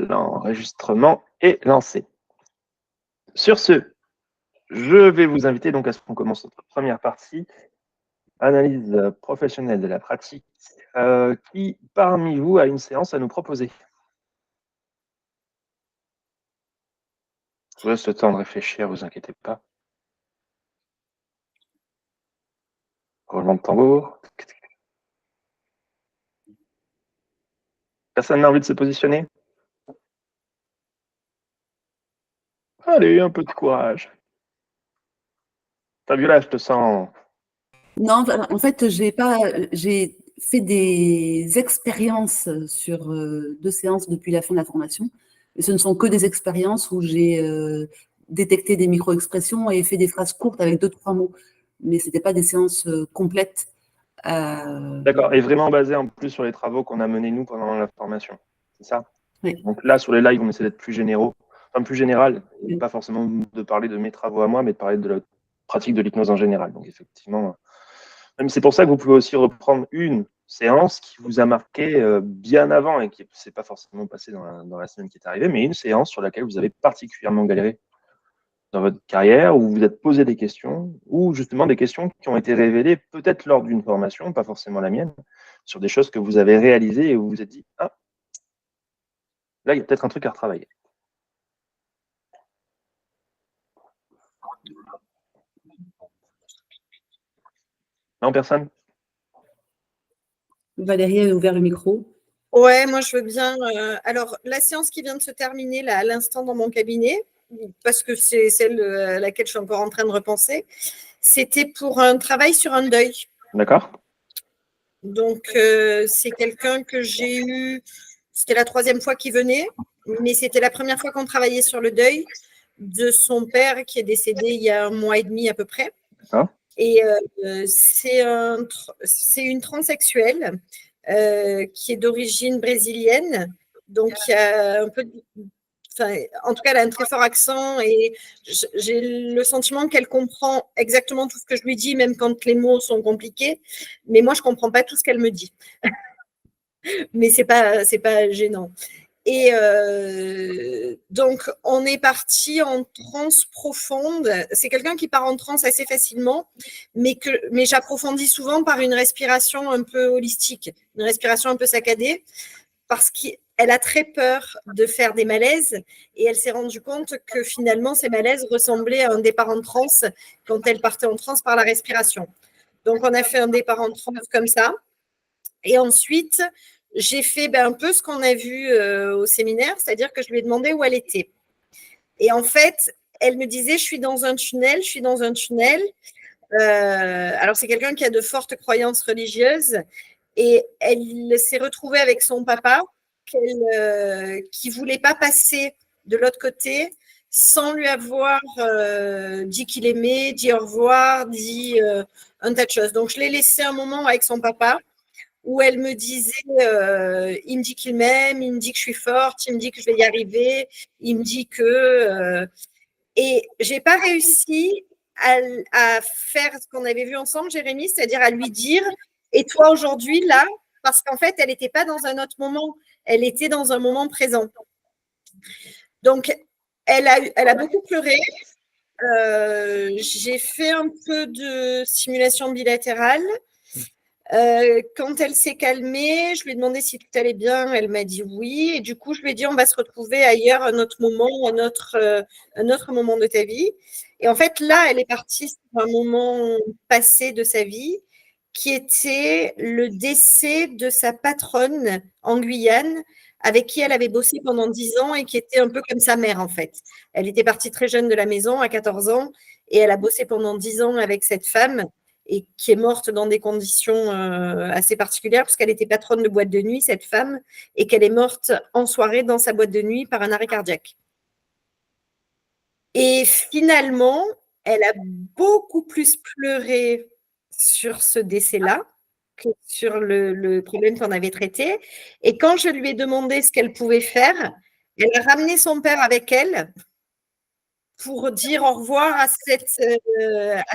L'enregistrement est lancé. Sur ce, je vais vous inviter donc à ce qu'on commence notre première partie, analyse professionnelle de la pratique. Qui parmi vous a une séance à nous proposer? Je vous laisse le temps de réfléchir, vous inquiétez pas. Roulement de tambour. Personne n'a envie de se positionner? Allez, un peu de courage. Fabiola, je te sens. Non, en fait, j'ai fait des expériences sur 2 séances depuis la fin de la formation. Et ce ne sont que des expériences où j'ai détecté des micro-expressions et fait des phrases courtes avec 2-3 mots. Mais ce n'étaient pas des séances complètes. D'accord, et vraiment basé en plus sur les travaux qu'on a menés nous pendant la formation, c'est ça? Oui. Donc là, sur les lives, on essaie d'être plus généraux, enfin plus général, et pas forcément de parler de mes travaux à moi, mais de parler de la pratique de l'hypnose en général. Donc effectivement, même c'est pour ça que vous pouvez aussi reprendre une séance qui vous a marqué bien avant et qui ne s'est pas forcément passée dans la semaine qui est arrivée, mais une séance sur laquelle vous avez particulièrement galéré dans votre carrière, où vous vous êtes posé des questions, ou justement des questions qui ont été révélées peut-être lors d'une formation, pas forcément la mienne, sur des choses que vous avez réalisées et où vous vous êtes dit, ah, là, il y a peut-être un truc à retravailler. Non, personne? Valérie a ouvert le micro. Ouais, moi je veux bien. Alors, la séance qui vient de se terminer là, à l'instant dans mon cabinet, parce que c'est celle à laquelle je suis encore en train de repenser, c'était pour un travail sur un deuil. D'accord. Donc, c'est quelqu'un que j'ai eu, c'était la 3e fois qu'il venait, mais c'était la première fois qu'on travaillait sur le deuil de son père qui est décédé il y a 1 mois et demi à peu près. D'accord. Et c'est une transsexuelle qui est d'origine brésilienne. Donc, il y a un peu en tout cas, elle a un très fort accent et j'ai le sentiment qu'elle comprend exactement tout ce que je lui dis, même quand les mots sont compliqués. Mais moi, je ne comprends pas tout ce qu'elle me dit. Mais ce n'est pas gênant. Et donc, on est parti en transe profonde. C'est quelqu'un qui part en transe assez facilement, mais j'approfondis souvent par une respiration un peu holistique, une respiration un peu saccadée, parce qu'elle a très peur de faire des malaises et elle s'est rendue compte que finalement, ces malaises ressemblaient à un départ en transe quand elle partait en transe par la respiration. Donc, on a fait un départ en transe comme ça. Et ensuite, j'ai fait un peu ce qu'on a vu au séminaire, c'est-à-dire que je lui ai demandé où elle était. Et en fait, elle me disait, je suis dans un tunnel, je suis dans un tunnel. Alors, c'est quelqu'un qui a de fortes croyances religieuses et elle s'est retrouvée avec son papa qui ne voulait pas passer de l'autre côté sans lui avoir dit qu'il aimait, dit au revoir, dit un tas de choses. Donc, je l'ai laissé un moment avec son papa où elle me disait, il me dit qu'il m'aime, il me dit que je suis forte, il me dit que je vais y arriver, il me dit que… et je n'ai pas réussi à faire ce qu'on avait vu ensemble, Jérémy, c'est-à-dire à lui dire, et toi aujourd'hui, là, parce qu'en fait, elle n'était pas dans un autre moment, elle était dans un moment présent. Donc, elle a beaucoup pleuré. J'ai fait un peu de stimulation bilatérale. Quand elle s'est calmée, je lui ai demandé si tout allait bien. Elle m'a dit oui. Et du coup, je lui ai dit on va se retrouver ailleurs, un autre moment, un autre moment de ta vie. Et en fait, là, elle est partie sur un moment passé de sa vie qui était le décès de sa patronne en Guyane, avec qui elle avait bossé pendant 10 ans et qui était un peu comme sa mère, en fait. Elle était partie très jeune de la maison, à 14 ans, et elle a bossé pendant 10 ans avec cette femme et qui est morte dans des conditions assez particulières, parce qu'elle était patronne de boîte de nuit, cette femme, et qu'elle est morte en soirée dans sa boîte de nuit par un arrêt cardiaque. Et finalement, elle a beaucoup plus pleuré sur ce décès-là que sur le problème qu'on avait traité. Et quand je lui ai demandé ce qu'elle pouvait faire, elle a ramené son père avec elle pour dire au revoir à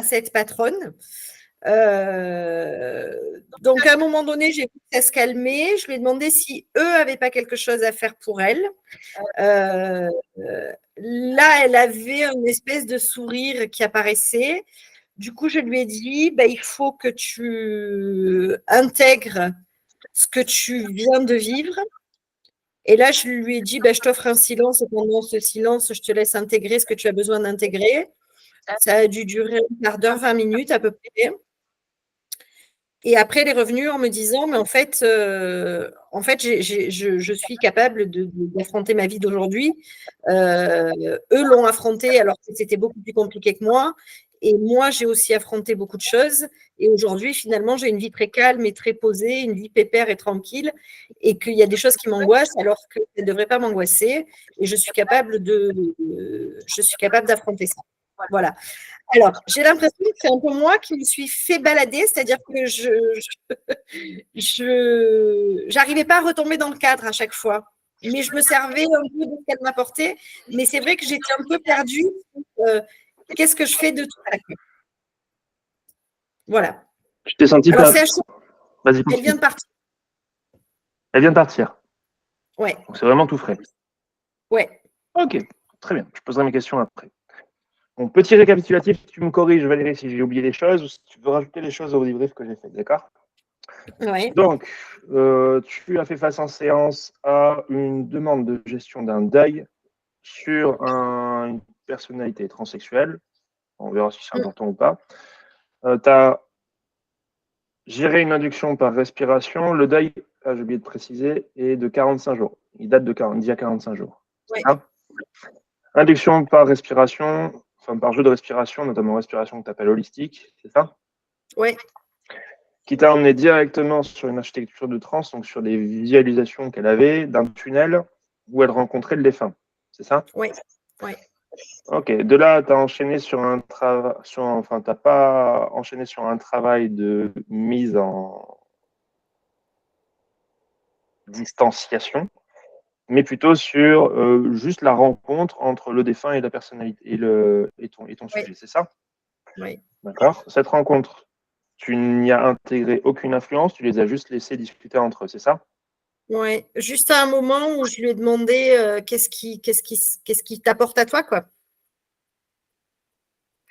cette patronne. Donc, à un moment donné, j'ai vu que ça se calmait. Je lui ai demandé si eux n'avaient pas quelque chose à faire pour elle. Là, elle avait une espèce de sourire qui apparaissait. Du coup, je lui ai dit, il faut que tu intègres ce que tu viens de vivre. Et là, je lui ai dit, je t'offre un silence et pendant ce silence, je te laisse intégrer ce que tu as besoin d'intégrer. Ça a dû durer un quart d'heure, 20 minutes à peu près. Et après, elle est revenue en me disant, mais en fait, je suis capable d'affronter ma vie d'aujourd'hui. Eux l'ont affronté alors que c'était beaucoup plus compliqué que moi. Et moi, j'ai aussi affronté beaucoup de choses. Et aujourd'hui, finalement, j'ai une vie très calme et très posée, une vie pépère et tranquille. Et qu'il y a des choses qui m'angoissent alors que ça ne devrait pas m'angoisser. Et je suis capable d'affronter ça. Voilà. Alors, j'ai l'impression que c'est un peu moi qui me suis fait balader, c'est-à-dire que je n'arrivais pas à retomber dans le cadre à chaque fois. Mais je me servais un peu de ce qu'elle m'apportait. Mais c'est vrai que j'étais un peu perdue. Qu'est-ce que je fais de tout ça? Voilà. Je t'ai senti Alors, pas. Vas-y, elle vient de partir. Elle vient de partir. Ouais. Donc, c'est vraiment tout frais. Ouais. Ok, très bien. Je poserai mes questions après. Bon, petit récapitulatif, tu me corriges, Valérie, si j'ai oublié des choses ou si tu veux rajouter les choses au débrief que j'ai fait, d'accord? Ouais. Donc, tu as fait face en séance à une demande de gestion d'un deuil sur une personnalité transsexuelle. On verra si c'est important ou pas. Tu as géré une induction par respiration. Le deuil, j'ai oublié de préciser, est de 45 jours. Il date d'il y a 45 jours. Ouais. Induction par respiration, par jeu de respiration, notamment respiration que tu appelles holistique, c'est ça? Oui. Qui t'a emmené directement sur une architecture de transe, donc sur des visualisations qu'elle avait d'un tunnel où elle rencontrait le défunt, c'est ça? Oui. Oui. Ok, de là, tu as enchaîné sur un travail, t'as pas enchaîné sur un travail de mise en distanciation, mais plutôt sur juste la rencontre entre le défunt et la personnalité et ton sujet, c'est ça? Oui. D'accord. Cette rencontre, tu n'y as intégré aucune influence, tu les as juste laissés discuter entre eux, c'est ça? Oui, juste à un moment où je lui ai demandé qu'est-ce qui t'apporte à toi, quoi.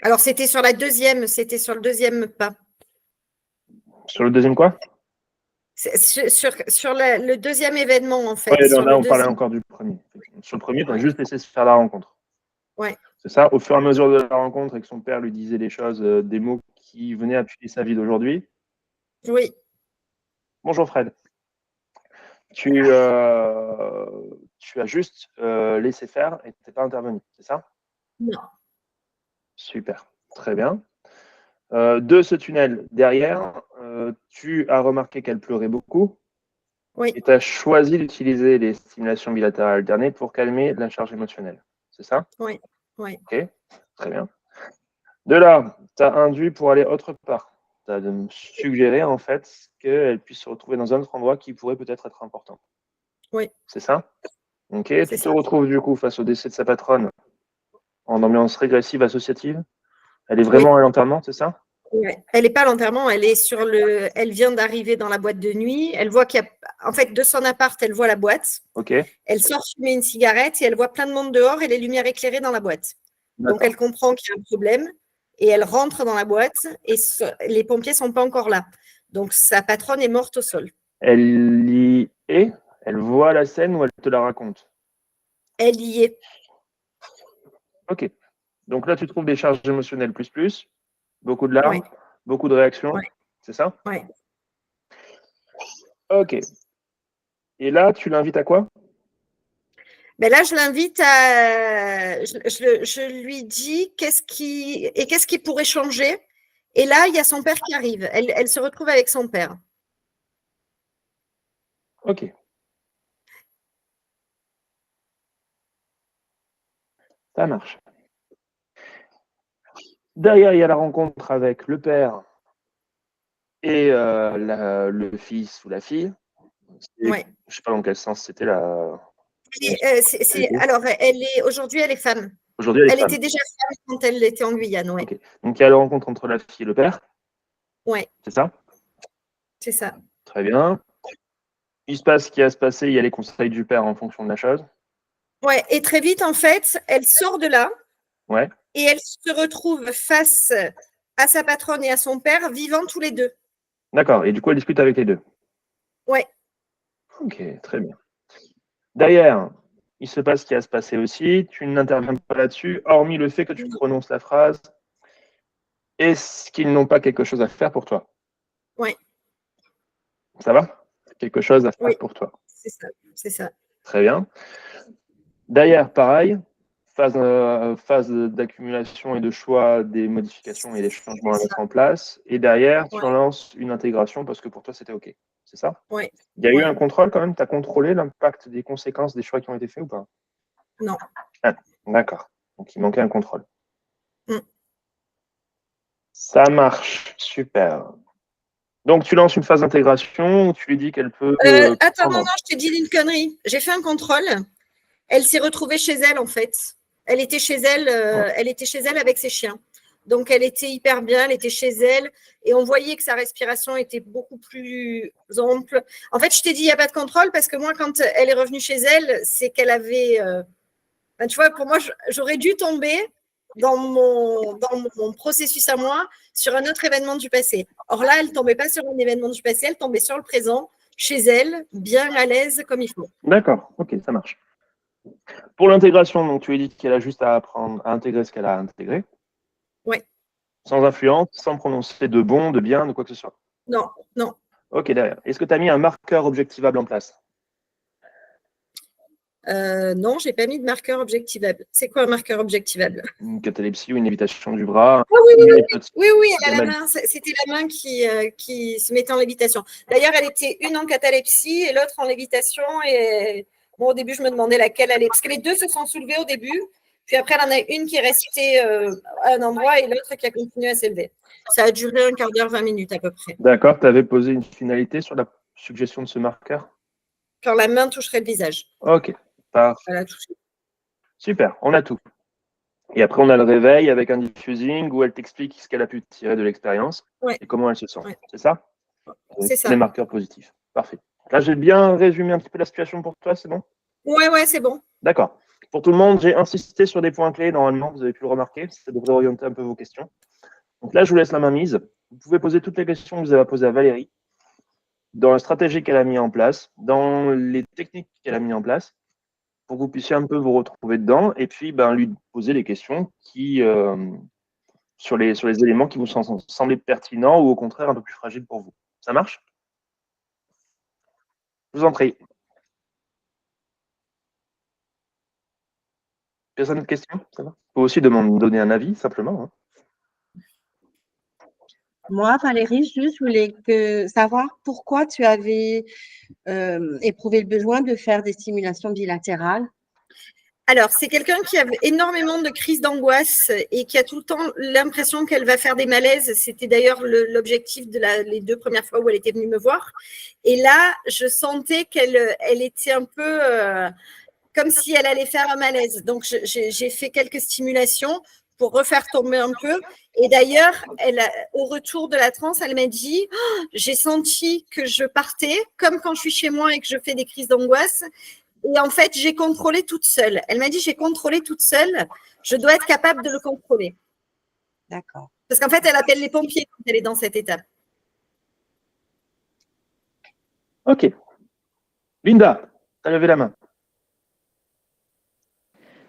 Alors, c'était sur le deuxième pas. Sur le deuxième quoi? Sur le deuxième événement, en fait. Oui, là, on parlait encore du premier. Sur le premier, tu as juste laissé se faire la rencontre. Oui. C'est ça, au fur et à mesure de la rencontre et que son père lui disait des choses, des mots qui venaient appuyer sa vie d'aujourd'hui. Oui. Bonjour Fred. Tu as juste laissé faire et tu n'es pas intervenu, c'est ça? Non. Super, très bien. De ce tunnel derrière, tu as remarqué qu'elle pleurait beaucoup. Oui. Et tu as choisi d'utiliser les stimulations bilatérales alternées pour calmer la charge émotionnelle. C'est ça? Oui. Oui. Ok, très bien. De là, tu as induit pour aller autre part. Tu as suggéré en fait qu'elle puisse se retrouver dans un autre endroit qui pourrait peut-être être important. Oui. C'est ça? Ok, tu te retrouves du coup face au décès de sa patronne en ambiance régressive associative. Elle est vraiment à l'enterrement, c'est ça? Ouais. Elle n'est pas à l'enterrement, elle vient d'arriver dans la boîte de nuit. Elle voit qu'il y a, en fait, de son appart, elle voit la boîte. Ok. Elle sort fumer une cigarette et elle voit plein de monde dehors et les lumières éclairées dans la boîte. Donc, elle comprend qu'il y a un problème et elle rentre dans la boîte et les pompiers ne sont pas encore là. Donc, sa patronne est morte au sol. Elle y est? Elle voit la scène ou elle te la raconte? Elle y est. Ok. Donc là, tu trouves des charges émotionnelles plus, beaucoup de larmes, beaucoup de réactions, c'est ça? Oui. Ok. Et là, tu l'invites à quoi? Là, je l'invite à. Je lui dis qu'est-ce qui pourrait changer. Et là, il y a son père qui arrive. Elle se retrouve avec son père. Ok. Ça marche. Derrière, il y a la rencontre avec le père et le fils ou la fille. Ouais. Je ne sais pas dans quel sens c'était la. Alors, aujourd'hui, elle est femme. Aujourd'hui, elle était déjà femme quand elle était en Guyane. Ouais. Okay. Donc, il y a la rencontre entre la fille et le père. Ouais, C'est ça? c'est ça. Très bien. Il se passe ce qui va se passer, il y a les conseils du père en fonction de la chose. Ouais, et très vite, en fait, elle sort de là Ouais, et elle se retrouve face à sa patronne et à son père, vivant tous les deux. d'accord. Et du coup, elle discute avec les deux. Ouais, Ok, très bien. Derrière, il se passe ce qui va se passer aussi. Tu n'interviens pas là-dessus, hormis le fait que tu prononces la phrase. Est-ce qu'ils n'ont pas quelque chose à faire pour toi? ouais, Ça va? Quelque chose à oui, faire pour toi. c'est ça, c'est ça. Très bien. Derrière, pareil, phase d'accumulation et de choix des modifications et des changements à mettre en place. Et derrière, tu Ouais, lances une intégration parce que pour toi, c'était OK. C'est ça? ouais, Il y a eu ouais. un contrôle quand même? Tu as contrôlé l'impact des conséquences des choix qui ont été faits ou pas? Non. Ah, d'accord. Donc, il manquait un contrôle. Mm. Ça marche. Super. Donc, tu lances une phase d'intégration où tu lui dis qu'elle peut Attends, non, prendre. non, je t'ai dit une connerie. J'ai fait un contrôle. Elle s'est retrouvée chez elle, en fait. Elle était chez elle, elle était chez elle avec ses chiens. Donc, elle était hyper bien, elle était chez elle et on voyait que sa respiration était beaucoup plus ample. En fait, je t'ai dit, il n'y a pas de contrôle parce que moi, quand elle est revenue chez elle, c'est qu'elle avait. Tu vois, pour moi, j'aurais dû tomber dans mon processus à moi sur un autre événement du passé. Or là, elle ne tombait pas sur un événement du passé, elle tombait sur le présent, chez elle, bien à l'aise comme il faut. D'accord. OK, ça marche. Pour l'intégration, donc tu lui dis qu'elle a juste à apprendre à intégrer ce qu'elle a intégré. Ouais. Sans influence, sans prononcer de bon, de bien, de quoi que ce soit. Non, non. OK, derrière. Est-ce que tu as mis un marqueur objectivable en place? Non, je n'ai pas mis de marqueur objectivable. C'est quoi un marqueur objectivable? Une catalepsie ou une lévitation du bras? Oh, oui, oui, Oui, oui, oui, elle a la main. C'était la main qui se mettait en lévitation. D'ailleurs, elle était une en catalepsie et l'autre en lévitation. Et bon, au début, je me demandais laquelle allait. Parce que les deux se sont soulevés au début. Puis après, il y en a une qui est restée à un endroit et l'autre qui a continué à s'élever. Ça a duré un quart d'heure, 20 minutes à peu près. D'accord, tu avais posé une finalité sur la suggestion de ce marqueur? Quand la main toucherait le visage. OK, parfait. Elle a touché. Super, on a tout. Et après, on a le réveil avec un diffusing où elle t'explique ce qu'elle a pu tirer de l'expérience et comment elle se sent. Ouais. C'est ça? C'est ça. Les marqueurs positifs. Parfait. Là, j'ai bien résumé un petit peu la situation pour toi, c'est bon? Ouais, c'est bon. D'accord. Pour tout le monde, j'ai insisté sur des points clés. Normalement, vous avez pu le remarquer. Ça devrait orienter un peu vos questions. Donc là, je vous laisse la main mise. Vous pouvez poser toutes les questions que vous avez à poser à Valérie dans la stratégie qu'elle a mis en place, dans les techniques qu'elle a mis en place, pour que vous puissiez un peu vous retrouver dedans et puis lui poser les questions sur les éléments qui vous semblaient pertinents ou au contraire un peu plus fragiles pour vous. Ça marche? Je vous en prie. Personne de questions? Ça va? Vous pouvez aussi donner un avis, simplement. Hein. Moi, Valérie, juste, je voulais savoir pourquoi tu avais éprouvé le besoin de faire des stimulations bilatérales. Alors, c'est quelqu'un qui a énormément de crises d'angoisse et qui a tout le temps l'impression qu'elle va faire des malaises. C'était d'ailleurs l'objectif de les 2 premières fois où elle était venue me voir. Et là, je sentais qu'elle était un peu comme si elle allait faire un malaise. Donc, j'ai fait quelques stimulations pour refaire tomber un peu. Et d'ailleurs, au retour de la transe, elle m'a dit j'ai senti que je partais, comme quand je suis chez moi et que je fais des crises d'angoisse. Et en fait, j'ai contrôlé toute seule. Elle m'a dit, j'ai contrôlé toute seule. Je dois être capable de le contrôler. D'accord. Parce qu'en fait, elle appelle les pompiers quand elle est dans cette étape. Ok. Linda, tu as levé la main.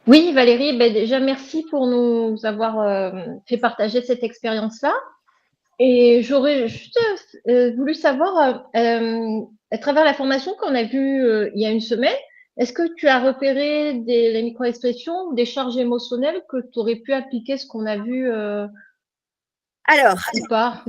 Oui, Valérie, déjà, merci pour nous avoir fait partager cette expérience-là. Et j'aurais juste voulu savoir, à travers la formation qu'on a vue il y a une semaine, est-ce que tu as repéré les micro-expressions, des charges émotionnelles que tu aurais pu appliquer ce qu'on a vu Alors, ou pas?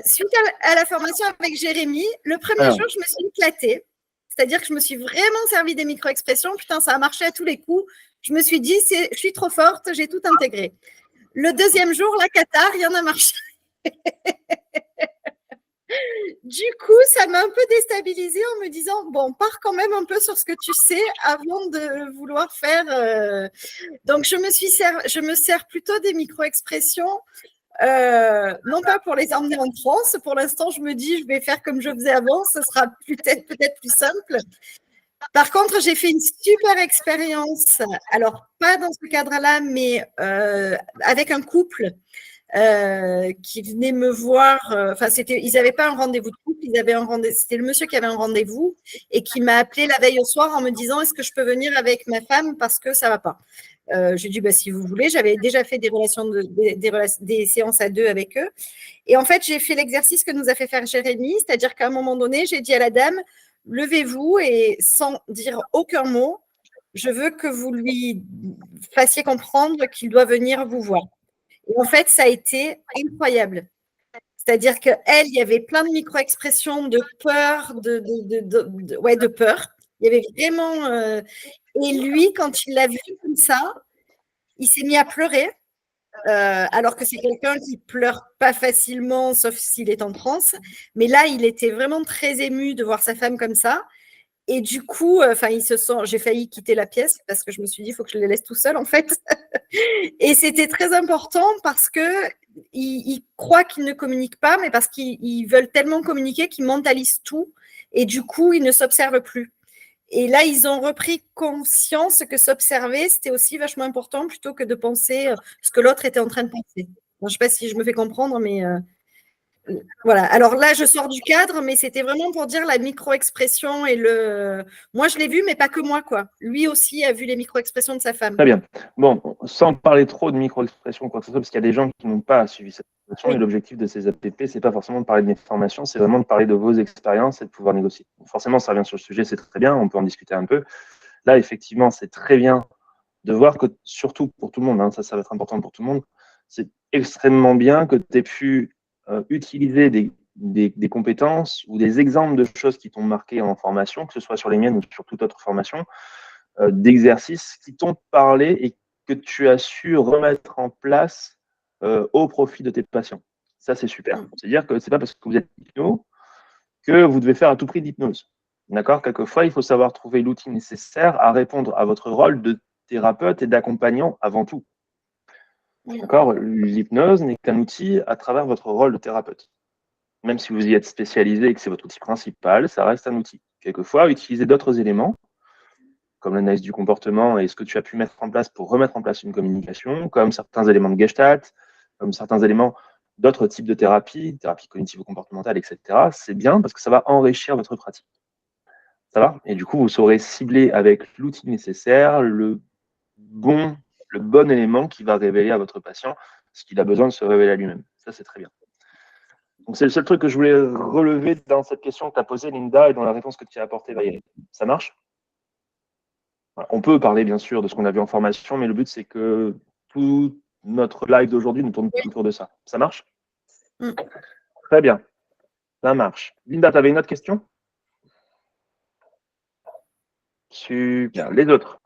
suite à la formation avec Jérémy, le premier jour, je me suis éclatée. C'est-à-dire que je me suis vraiment servi des micro-expressions. Putain, ça a marché à tous les coups. Je me suis dit, je suis trop forte, j'ai tout intégré. Le deuxième jour, la cata, rien n'a marché. Du coup, ça m'a un peu déstabilisée en me disant, bon, pars quand même un peu sur ce que tu sais avant de vouloir faire. Donc, je me sers plutôt des micro-expressions non pas pour les emmener en France. Pour l'instant, je me dis, je vais faire comme je faisais avant, ce sera peut-être plus simple. Par contre, j'ai fait une super expérience, alors pas dans ce cadre-là, mais avec un couple qui venait me voir. Enfin, ils n'avaient pas un rendez-vous de couple, c'était le monsieur qui avait un rendez-vous et qui m'a appelé la veille au soir en me disant est-ce que je peux venir avec ma femme parce que ça ne va pas. J'ai dit bah, si vous voulez. J'avais déjà fait des séances à 2 avec eux. Et en fait, j'ai fait l'exercice que nous a fait faire Jérémy, c'est-à-dire qu'à un moment donné, j'ai dit à la dame levez-vous et sans dire aucun mot, je veux que vous lui fassiez comprendre qu'il doit venir vous voir. Et en fait, ça a été incroyable. C'est-à-dire qu'elle, il y avait plein de micro-expressions de peur, de peur. Il y avait vraiment… et lui, quand il l'a vu comme ça, il s'est mis à pleurer, alors que c'est quelqu'un qui ne pleure pas facilement, sauf s'il est en transe. Mais là, il était vraiment très ému de voir sa femme comme ça. Et du coup, j'ai failli quitter la pièce parce que je me suis dit, il faut que je les laisse tout seuls, en fait. Et c'était très important parce qu'ils croient qu'ils ne communiquent pas, mais parce qu'ils veulent tellement communiquer qu'ils mentalisent tout. Et du coup, ils ne s'observent plus. Et là, ils ont repris conscience que s'observer, c'était aussi vachement important plutôt que de penser ce que l'autre était en train de penser. Je ne sais pas si je me fais comprendre, mais… voilà. Alors là, je sors du cadre, mais c'était vraiment pour dire la micro-expression et le… Moi, je l'ai vu, mais pas que moi, quoi. Lui aussi a vu les micro-expressions de sa femme. Très bien. Bon, sans parler trop de micro-expressions, quoi que ce soit, parce qu'il y a des gens qui n'ont pas suivi cette formation, oui. Et l'objectif de ces APP, c'est pas forcément de parler de mes formations, c'est vraiment de parler de vos expériences et de pouvoir négocier. Donc, forcément, ça revient sur le sujet, c'est très bien, on peut en discuter un peu. Là, effectivement, c'est très bien de voir que, surtout pour tout le monde, hein, ça va être important pour tout le monde, c'est extrêmement bien que tu aies pu utiliser des compétences ou des exemples de choses qui t'ont marqué en formation, que ce soit sur les miennes ou sur toute autre formation, d'exercices qui t'ont parlé et que tu as su remettre en place au profit de tes patients. Ça, c'est super. C'est-à-dire que ce n'est pas parce que vous êtes hypno que vous devez faire à tout prix d'hypnose. D'accord ? Quelquefois, il faut savoir trouver l'outil nécessaire à répondre à votre rôle de thérapeute et d'accompagnant avant tout. D'accord ? L'hypnose n'est qu'un outil à travers votre rôle de thérapeute. Même si vous y êtes spécialisé et que c'est votre outil principal, ça reste un outil. Quelquefois, utiliser d'autres éléments, comme l'analyse du comportement et ce que tu as pu mettre en place pour remettre en place une communication, comme certains éléments de Gestalt, comme certains éléments d'autres types de thérapie, thérapie cognitivo-comportementale, etc. C'est bien parce que ça va enrichir votre pratique. Ça va ? Et du coup, vous saurez cibler avec l'outil nécessaire le bon élément qui va révéler à votre patient ce qu'il a besoin de se révéler à lui-même. Ça, c'est très bien. Donc, c'est le seul truc que je voulais relever dans cette question que tu as posée, Linda, et dans la réponse que tu as apportée, Valérie. Ça marche ? Voilà. On peut parler, bien sûr, de ce qu'on a vu en formation, mais le but, c'est que tout notre live d'aujourd'hui ne tourne pas autour de ça. Ça marche ? Très bien. Ça marche. Linda, tu avais une autre question ? Super. Les autres ?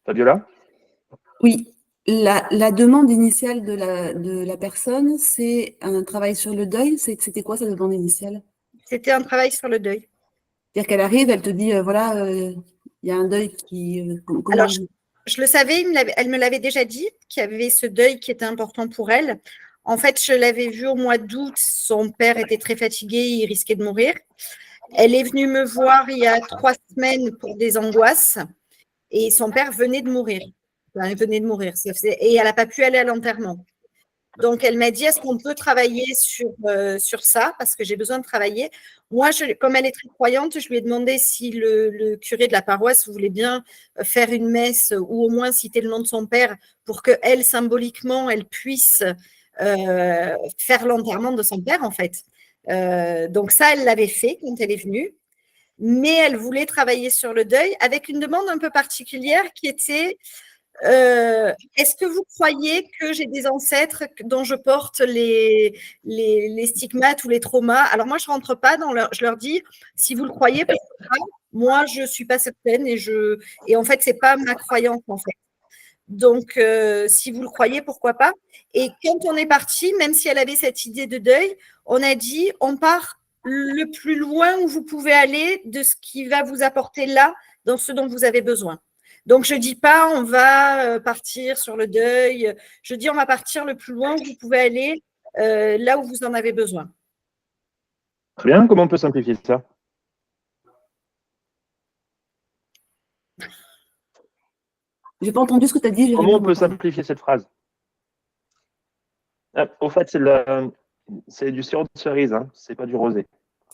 Fabiola ? Oui. La demande initiale de la personne, c'est un travail sur le deuil. C'était quoi, sa demande initiale ? C'était un travail sur le deuil. C'est-à-dire qu'elle arrive, elle te dit, voilà, il y a un deuil qui… Alors, je le savais, elle me l'avait déjà dit, qu'il y avait ce deuil qui était important pour elle. En fait, je l'avais vu au mois d'août, son père était très fatigué, il risquait de mourir. Elle est venue me voir il y a 3 semaines pour des angoisses et son père venait de mourir. Enfin, il venait de mourir et elle n'a pas pu aller à l'enterrement. Donc, elle m'a dit, est-ce qu'on peut travailler sur ça parce que j'ai besoin de travailler. Moi, comme elle est très croyante, je lui ai demandé si le curé de la paroisse voulait bien faire une messe ou au moins citer le nom de son père pour qu'elle, symboliquement, elle puisse faire l'enterrement de son père, en fait. Donc, ça, elle l'avait fait quand elle est venue. Mais elle voulait travailler sur le deuil avec une demande un peu particulière qui était… est-ce que vous croyez que j'ai des ancêtres dont je porte les stigmates ou les traumas? Alors moi, je ne rentre pas je leur dis, si vous le croyez, moi, je ne suis pas certaine et en fait, ce n'est pas ma croyance, en fait. Donc, si vous le croyez, pourquoi pas? Et quand on est parti, même si elle avait cette idée de deuil, on a dit, on part le plus loin où vous pouvez aller de ce qui va vous apporter là, dans ce dont vous avez besoin. Donc, je ne dis pas on va partir sur le deuil. Je dis on va partir le plus loin que vous pouvez aller là où vous en avez besoin. Très bien, comment on peut simplifier ça? J'ai pas entendu ce que tu as dit. Comment on peut simplifier cette phrase? Ah, au fait, c'est du sirop de cerise, hein, c'est pas du rosé.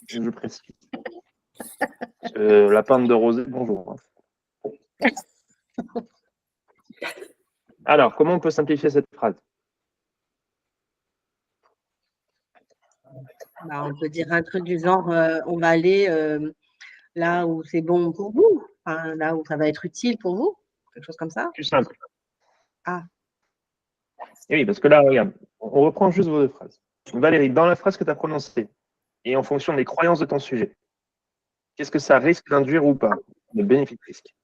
Je précise. La pinte de rosé, bonjour. Alors, comment on peut simplifier cette phrase? Bah, on peut dire un truc du genre on va aller là où c'est bon pour vous, enfin, là où ça va être utile pour vous, quelque chose comme ça. Plus simple. Ah. Et oui, parce que là, regarde, on reprend juste vos deux phrases. Valérie, dans la phrase que tu as prononcée, et en fonction des croyances de ton sujet, qu'est-ce que ça risque d'induire ou pas? Le bénéfice-risque.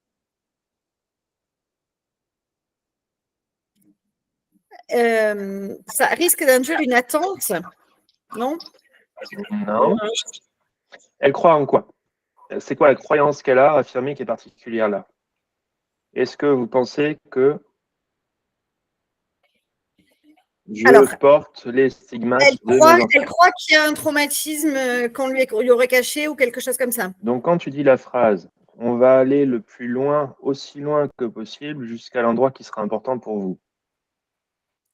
Ça risque d'induire une attente, non? Non. Elle croit en quoi? C'est quoi la croyance qu'elle a affirmée qui est particulière là? Est-ce que vous pensez que je porte les stigmates elle croit qu'il y a un traumatisme qu'on lui aurait caché ou quelque chose comme ça. Donc, quand tu dis la phrase, on va aller le plus loin, aussi loin que possible, jusqu'à l'endroit qui sera important pour vous.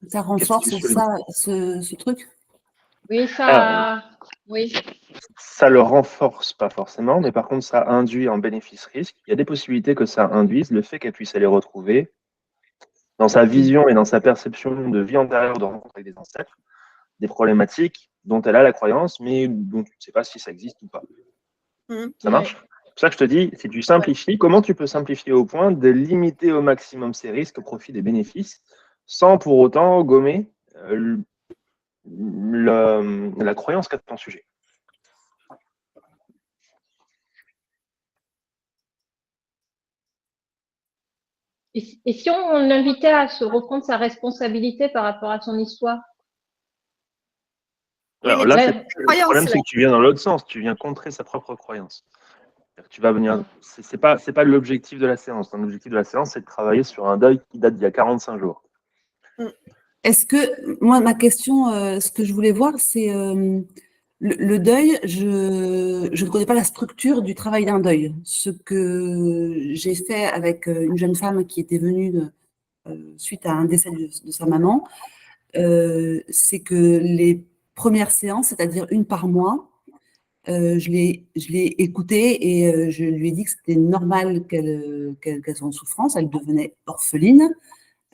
Ça renforce ce truc? Oui, ça. Oui. Ça le renforce pas forcément, mais par contre, ça induit en bénéfice-risque. Il y a des possibilités que ça induise le fait qu'elle puisse aller retrouver dans sa vision et dans sa perception de vie antérieure de rencontrer des ancêtres, des problématiques dont elle a la croyance, mais dont tu ne sais pas si ça existe ou pas. Ça marche? C'est pour ça que je te dis, si tu simplifies, comment tu peux simplifier au point de limiter au maximum ces risques au profit des bénéfices, sans pour autant gommer la croyance qu'a ton sujet? Et si on l'invitait à se reprendre sa responsabilité par rapport à son histoire? Alors là, le problème, c'est que tu viens dans l'autre sens, tu viens contrer sa propre croyance. Tu vas venir. C'est pas l'objectif de la séance. L'objectif de la séance, c'est de travailler sur un deuil qui date d'il y a 45 jours. Est-ce que, moi, ma question, ce que je voulais voir, c'est le deuil, je ne connais pas la structure du travail d'un deuil. Ce que j'ai fait avec une jeune femme qui était venue suite à un décès de sa maman, c'est que les premières séances, c'est-à-dire une par mois, je l'ai écoutée et je lui ai dit que c'était normal qu'elle soit en souffrance. Elle devenait orpheline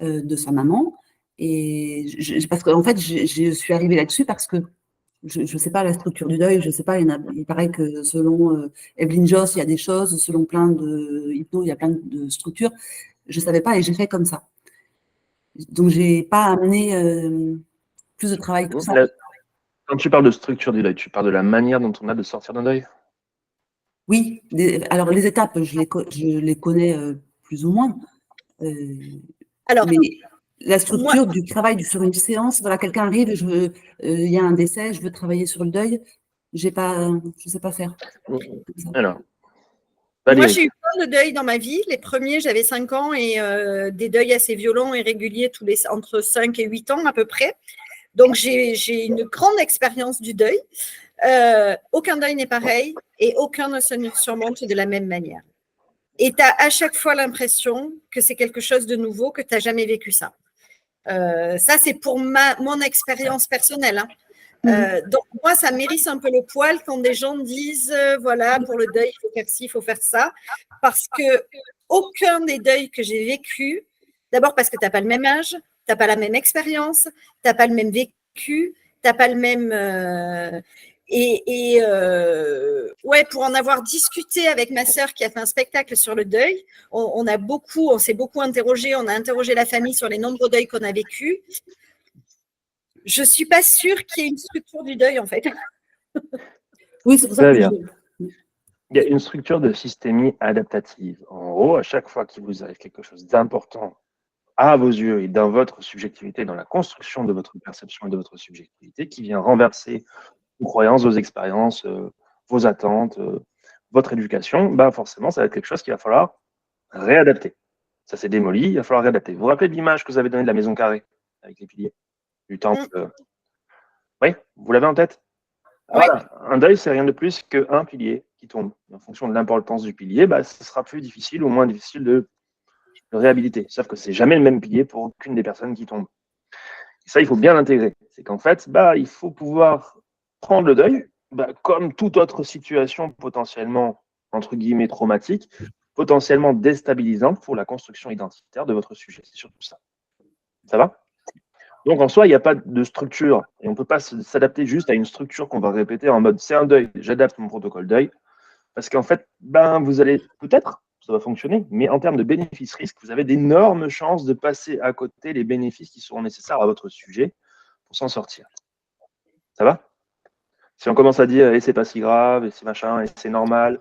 de sa maman. Et parce qu'en fait, je suis arrivée là-dessus parce que je ne sais pas la structure du deuil, je ne sais pas, il paraît que selon Evelyn Joss, il y a des choses, selon plein de hypnos, il y a plein de structures. Je ne savais pas et j'ai fait comme ça. Donc, je n'ai pas amené plus de travail que ça. Quand tu parles de structure du deuil, tu parles de la manière dont on a de sortir d'un deuil? Oui, alors les étapes, je les connais plus ou moins. Alors, mais la structure du travail sur une séance, voilà, quelqu'un arrive, il y a un décès, je veux travailler sur le deuil, je ne sais pas faire. Alors, moi, j'ai eu plein de deuils dans ma vie. Les premiers, j'avais 5 ans et des deuils assez violents et réguliers entre 5 et 8 ans à peu près. Donc, j'ai une grande expérience du deuil. Aucun deuil n'est pareil et aucun ne se surmonte de la même manière. Et tu as à chaque fois l'impression que c'est quelque chose de nouveau, que tu n'as jamais vécu ça. Ça, c'est pour mon expérience personnelle. Hein. Donc, moi, ça m'hérisse un peu le poil quand des gens disent voilà, pour le deuil, il faut faire ci, il faut faire ça. Parce que aucun des deuils que j'ai vécu, d'abord parce que tu n'as pas le même âge, tu n'as pas la même expérience, tu n'as pas le même vécu, tu n'as pas le même. Ouais, pour en avoir discuté avec ma sœur qui a fait un spectacle sur le deuil, on s'est beaucoup interrogé, on a interrogé la famille sur les nombreux deuils qu'on a vécus. Je ne suis pas sûre qu'il y ait une structure du deuil, en fait. Oui, c'est pour ça que il y a une structure de systémie adaptative. En gros, à chaque fois qu'il vous arrive quelque chose d'important à vos yeux et dans votre subjectivité, dans la construction de votre perception et de votre subjectivité, qui vient renverser vos croyances, vos expériences, vos attentes, votre éducation, bah forcément, ça va être quelque chose qu'il va falloir réadapter. Ça s'est démoli, il va falloir réadapter. Vous vous rappelez de l'image que vous avez donnée de la maison carrée avec les piliers du temple? Oui, vous l'avez en tête? Voilà. Un deuil, c'est rien de plus qu'un pilier qui tombe. En fonction de l'importance du pilier, ce sera plus difficile ou moins difficile de réhabiliter. Sauf que c'est jamais le même pilier pour aucune des personnes qui tombent. Et ça, il faut bien l'intégrer. C'est qu'en fait, il faut pouvoir prendre le deuil, comme toute autre situation potentiellement, entre guillemets, traumatique, potentiellement déstabilisante pour la construction identitaire de votre sujet. C'est surtout ça. Ça va? Donc, en soi, il n'y a pas de structure. Et on ne peut pas s'adapter juste à une structure qu'on va répéter en mode c'est un deuil, j'adapte mon protocole deuil. Parce qu'en fait, vous allez peut-être, ça va fonctionner, mais en termes de bénéfices-risques, vous avez d'énormes chances de passer à côté les bénéfices qui seront nécessaires à votre sujet pour s'en sortir. Ça va? Si on commence à dire et c'est pas si grave, et c'est machin, et c'est normal.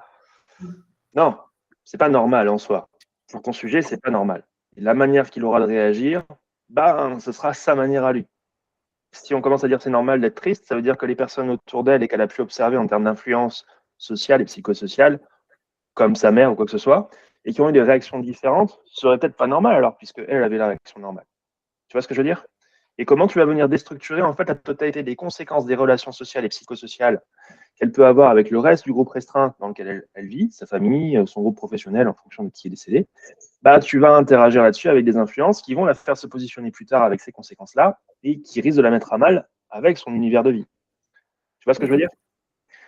Non, c'est pas normal en soi. Pour ton sujet, c'est pas normal. Et la manière qu'il aura de réagir, ce sera sa manière à lui. Si on commence à dire c'est normal d'être triste, ça veut dire que les personnes autour d'elle et qu'elle a pu observer en termes d'influence sociale et psychosociale, comme sa mère ou quoi que ce soit, et qui ont eu des réactions différentes, ce serait peut-être pas normal alors, puisque elle avait la réaction normale. Tu vois ce que je veux dire? Et comment tu vas venir déstructurer en fait la totalité des conséquences des relations sociales et psychosociales qu'elle peut avoir avec le reste du groupe restreint dans lequel elle vit, sa famille, son groupe professionnel en fonction de qui est décédé, tu vas interagir là-dessus avec des influences qui vont la faire se positionner plus tard avec ces conséquences-là et qui risquent de la mettre à mal avec son univers de vie. Tu vois ce que je veux dire?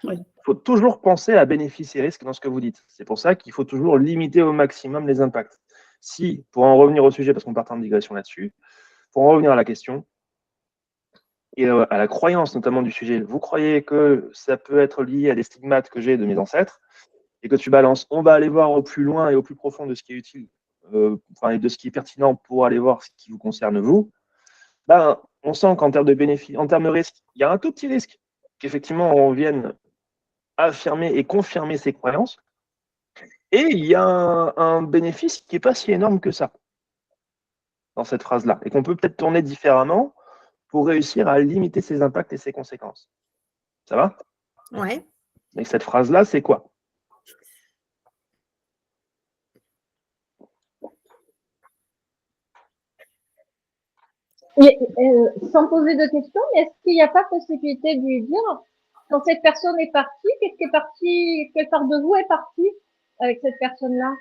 Oui. Il faut toujours penser à bénéfices et risques dans ce que vous dites. C'est pour ça qu'il faut toujours limiter au maximum les impacts. Si, pour en revenir au sujet, parce qu'on part en digression là-dessus, pour en revenir à la question, et à la croyance notamment du sujet, vous croyez que ça peut être lié à des stigmates que j'ai de mes ancêtres, et que tu balances, on va aller voir au plus loin et au plus profond de ce qui est utile, et de ce qui est pertinent pour aller voir ce qui vous concerne vous, on sent qu'en termes de bénéfices, en termes de risque, il y a un tout petit risque qu'effectivement on vienne affirmer et confirmer ses croyances, et il y a un bénéfice qui n'est pas si énorme que ça dans cette phrase-là, et qu'on peut peut-être tourner différemment pour réussir à limiter ses impacts et ses conséquences. Ça va? Ouais. Et cette phrase-là, c'est quoi? Sans poser de questions, mais est-ce qu'il n'y a pas possibilité de lui dire, quand cette personne est partie, quelle part de vous est partie avec cette personne-là?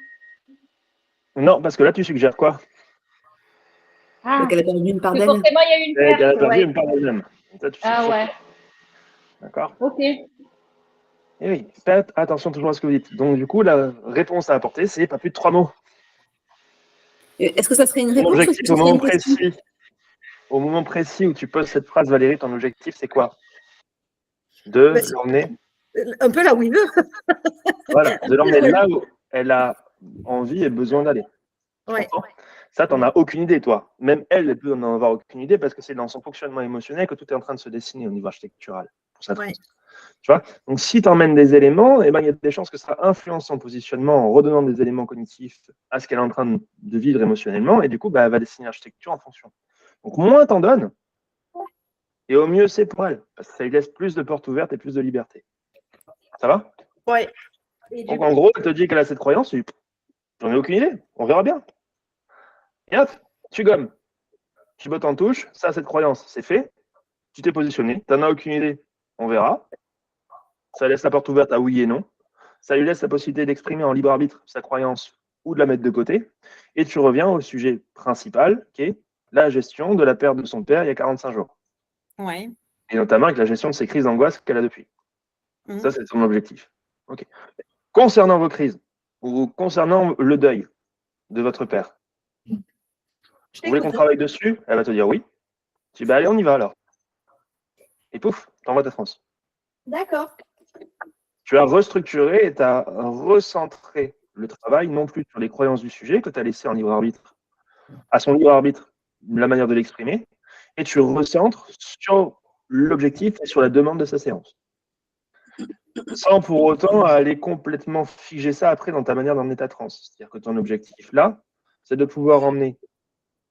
Non, parce que là, tu suggères quoi? Qu'elle a perdu une part Que d'elle. forcément, il y a eu une perte. Elle a perdu Ouais. une part d'elle-même. Ouais. D'accord? Ok. Et oui, faites attention toujours à ce que vous dites. Donc, du coup, la réponse à apporter, c'est pas plus de 3 mots. Est-ce que ça serait une Ton réponse ou objectif, ça serait une question? au moment précis où tu poses cette phrase, Valérie, ton objectif, c'est quoi? De l'emmener un peu là où il veut. Voilà, de l'emmener là où elle a envie et besoin d'aller. Ouais. Ça, tu n'en as aucune idée, toi. Même elle peut n'en avoir aucune idée parce que c'est dans son fonctionnement émotionnel que tout est en train de se dessiner au niveau architectural pour sa France. Tu vois? Donc, si tu emmènes des éléments, il y a des chances que ça influence son positionnement en redonnant des éléments cognitifs à ce qu'elle est en train de vivre émotionnellement. Et du coup, elle va dessiner l'architecture en fonction. Donc, moins t'en donnes, et au mieux, c'est pour elle. Parce que ça lui laisse plus de portes ouvertes et plus de liberté. Ça va? Ouais. Donc, en gros, elle te dit qu'elle a cette croyance, j'en ai aucune idée, on verra bien. Et hop, tu gommes. Tu bottes en touche, ça, cette croyance, c'est fait. Tu t'es positionné, tu n'en as aucune idée, on verra. Ça laisse la porte ouverte à oui et non. Ça lui laisse la possibilité d'exprimer en libre arbitre sa croyance ou de la mettre de côté. Et tu reviens au sujet principal, qui est la gestion de la perte de son père il y a 45 jours. Ouais. Et notamment avec la gestion de ces crises d'angoisse qu'elle a depuis. Ça, c'est son objectif. Okay. Concernant vos crises, ou concernant le deuil de votre père, vous voulez qu'on travaille dessus? Elle va te dire oui. Tu dis, allez, on y va alors. Et pouf, t'envoies ta France. D'accord. Tu as restructuré et tu as recentré le travail, non plus sur les croyances du sujet que tu as laissé en libre arbitre, à son libre arbitre, la manière de l'exprimer, et tu recentres sur l'objectif et sur la demande de sa séance. Sans pour autant aller complètement figer ça après dans ta manière d'emmener ta transe. C'est-à-dire que ton objectif là, c'est de pouvoir emmener